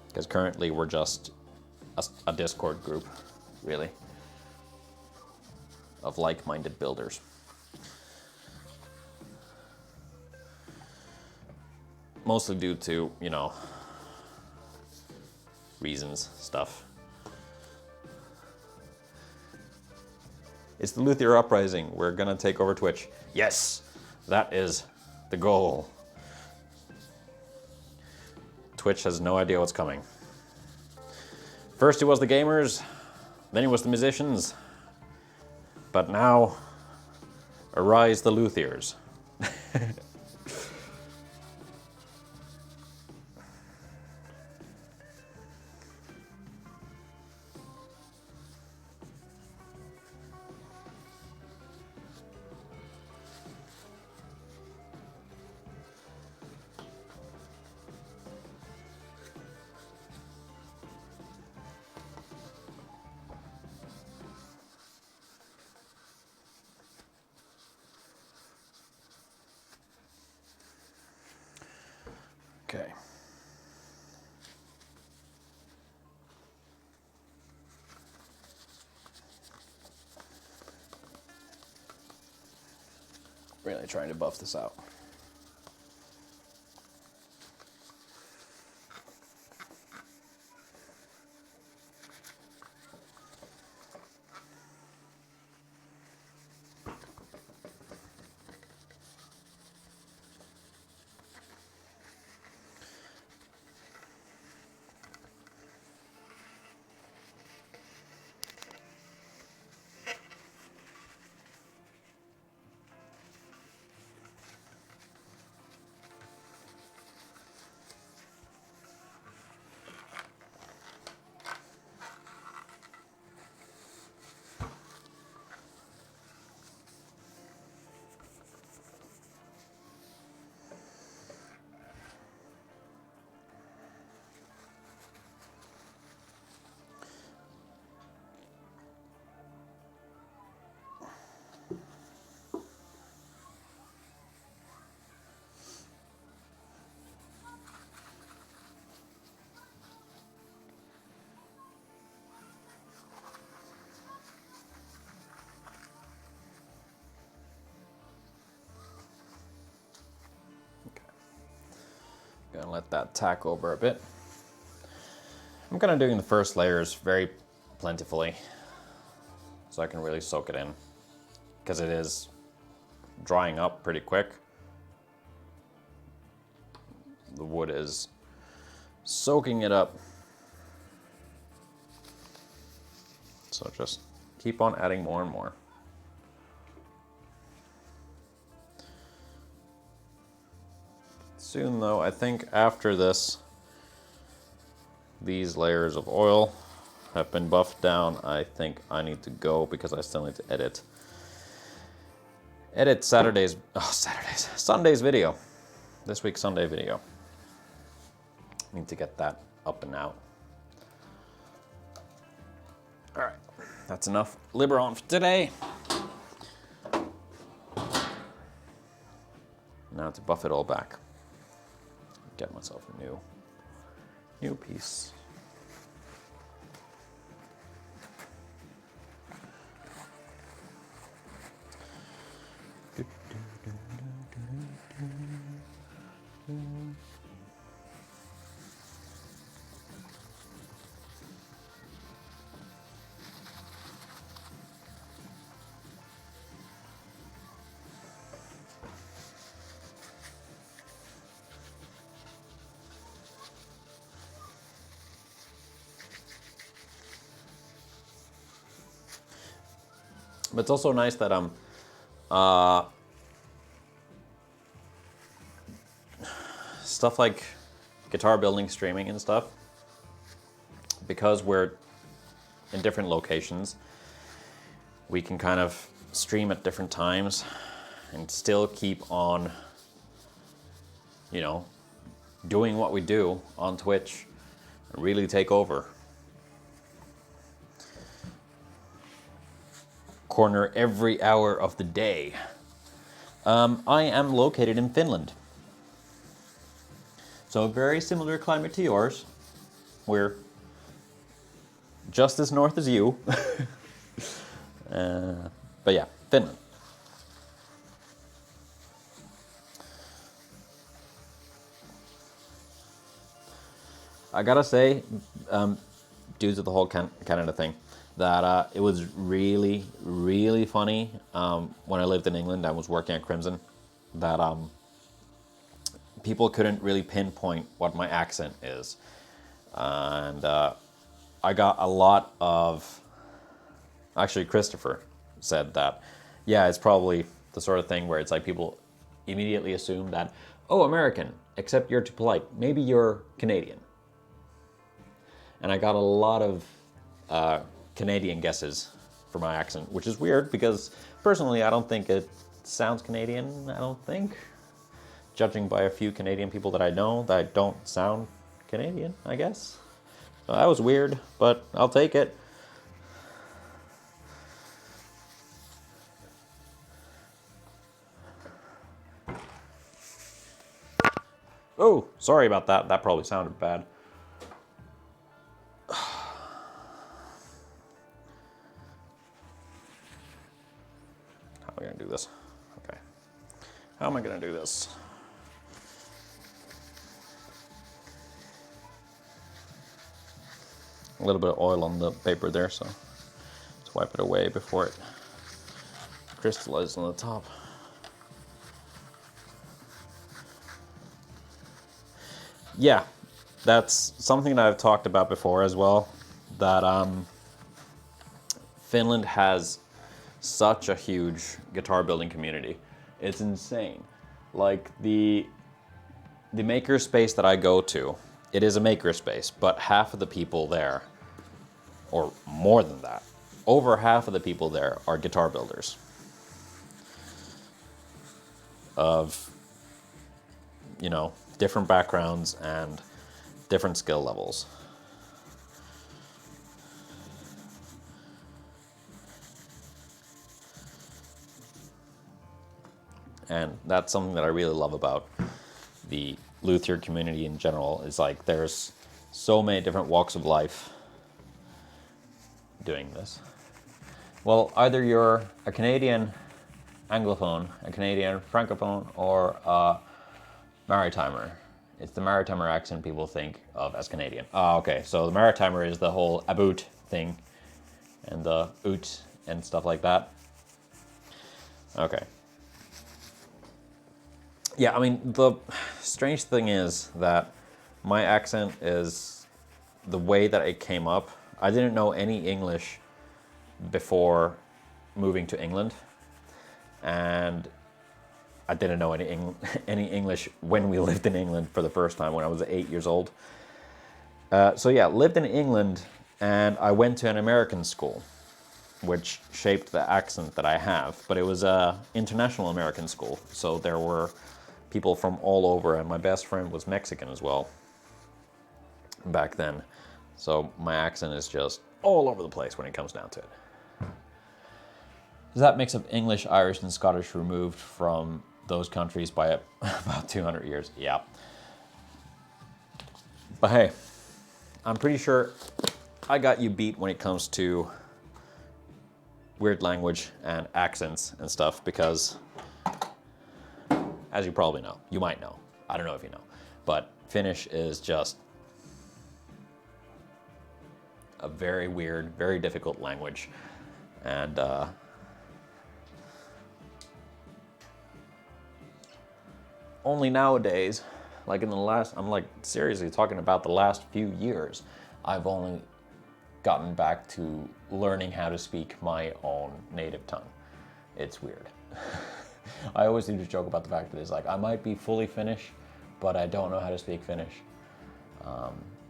Because currently we're just a Discord group, really, of like-minded builders. Mostly due to, you know, reasons, stuff. It's the Luthiery Uprising. We're gonna take over Twitch. Yes, that is the goal. Twitch has no idea what's coming. First it was the gamers, then it was the musicians, but now arise the luthiers. Okay. Really trying to buff this out. Gonna let that tack over a bit. I'm kind of doing the first layers very plentifully, so I can really soak it in, because it is drying up pretty quick. The wood is soaking it up. So just keep on adding more and more. Soon though, I think after this, these layers of oil have been buffed down. I think I need to go because I still need to edit Sunday's video. This week's Sunday video. Need to get that up and out. All right, that's enough Liberon for today. Now to buff it all back. Get myself a new New piece. But it's also nice that stuff like guitar building, streaming and stuff, because we're in different locations, we can kind of stream at different times and still keep on, you know, doing what we do on Twitch and really take over. Corner every hour of the day. I am located in Finland. So a very similar climate to yours. We're just as north as you. But yeah, Finland. I gotta say, due to the whole Canada thing, that it was really, really funny when I lived in England. I was working at Crimson, that people couldn't really pinpoint what my accent is. And I got a lot of... Actually, Christopher said that, yeah, it's probably the sort of thing where it's like people immediately assume that, oh, American, except you're too polite. Maybe you're Canadian. And I got a lot of Canadian guesses for my accent, which is weird because personally I don't think it sounds Canadian, I don't think. Judging by a few Canadian people that I know that don't sound Canadian, I guess. So that was weird, but I'll take it. Oh, sorry about that. That probably sounded bad. How am I gonna do this? Okay. How am I gonna do this? A little bit of oil on the paper there, so let's wipe it away before it crystallizes on the top. Yeah, that's something that I've talked about before as well, that Finland has such a huge guitar building community. It's insane. Like the makerspace that I go to, it is a makerspace, but half of the people there, or more than that, over half of the people there are guitar builders of, you know, different backgrounds and different skill levels. And that's something that I really love about the luthier community in general, is like there's so many different walks of life doing this. Well, either you're a Canadian Anglophone, a Canadian Francophone, or a Maritimer. It's the Maritimer accent people think of as Canadian. Okay, so the Maritimer is the whole aboot thing, and the oot and stuff like that. Okay. Yeah, I mean, the strange thing is that my accent is the way that it came up. I didn't know any English before moving to England, and I didn't know any English when we lived in England for the first time when I was 8 years old. So yeah, lived in England, and I went to an American school, which shaped the accent that I have, but it was a international American school, so there were people from all over, and my best friend was Mexican as well back then. So my accent is just all over the place when it comes down to it. That mix of English, Irish, and Scottish removed from those countries by about 200 years. Yeah. But hey, I'm pretty sure I got you beat when it comes to weird language and accents and stuff, because as you probably know, you might know, I don't know if you know, but Finnish is just a very weird, very difficult language. And only nowadays, like in the last, I'm like seriously talking about the last few years, I've only gotten back to learning how to speak my own native tongue. It's weird. I always do just joke about the fact that it's like, I might be fully Finnish, but I don't know how to speak Finnish.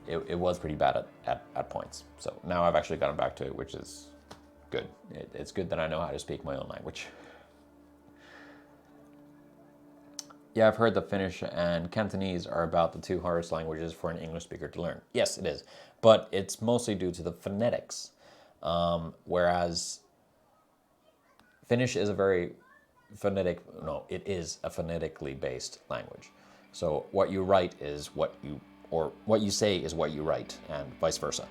It was pretty bad at points. So now I've actually gotten back to it, which is good. It's good that I know how to speak my own language. Yeah, I've heard that Finnish and Cantonese are about the two hardest languages for an English speaker to learn. Yes, it is. But it's mostly due to the phonetics. Whereas Finnish is a very it is a phonetically based language. So what you write is what you say is what you write, and vice versa.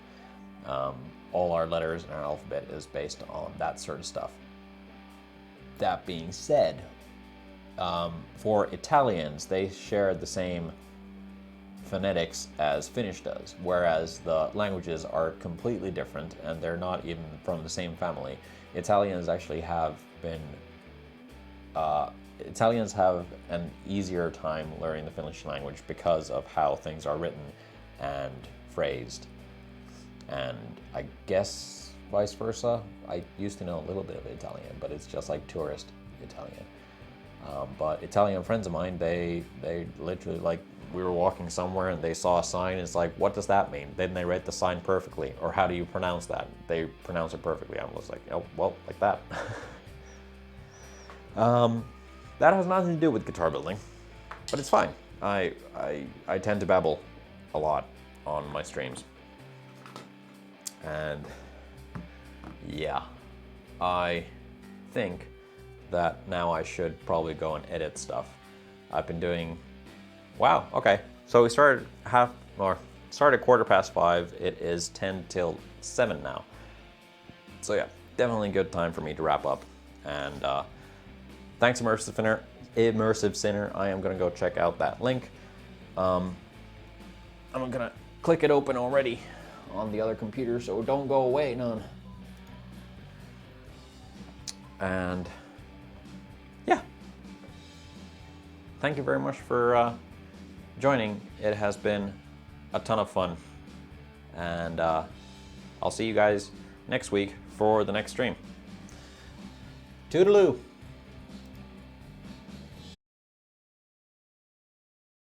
All our letters in our alphabet is based on that sort of stuff. That being said, for Italians, they share the same phonetics as Finnish does, whereas the languages are completely different and they're not even from the same family. Italians actually have an easier time learning the Finnish language because of how things are written and phrased. And I guess vice versa. I used to know a little bit of Italian, but it's just like tourist Italian. But Italian friends of mine, they literally, like, we were walking somewhere and they saw a sign. It's like, what does that mean? Then they read the sign perfectly. Or how do you pronounce that? They pronounce it perfectly. I was like, oh, well, like that. That has nothing to do with guitar building, but it's fine. I tend to babble a lot on my streams. And yeah, I think that now I should probably go and edit stuff. I've been doing, wow, okay. So we started started 5:15. It is 10 till 7 now. So yeah, definitely a good time for me to wrap up. And thanks, Immersive Sinner. I am gonna go check out that link. I'm gonna click it open already on the other computer, so don't go away, none. And yeah, thank you very much for joining. It has been a ton of fun, and I'll see you guys next week for the next stream. Toodaloo!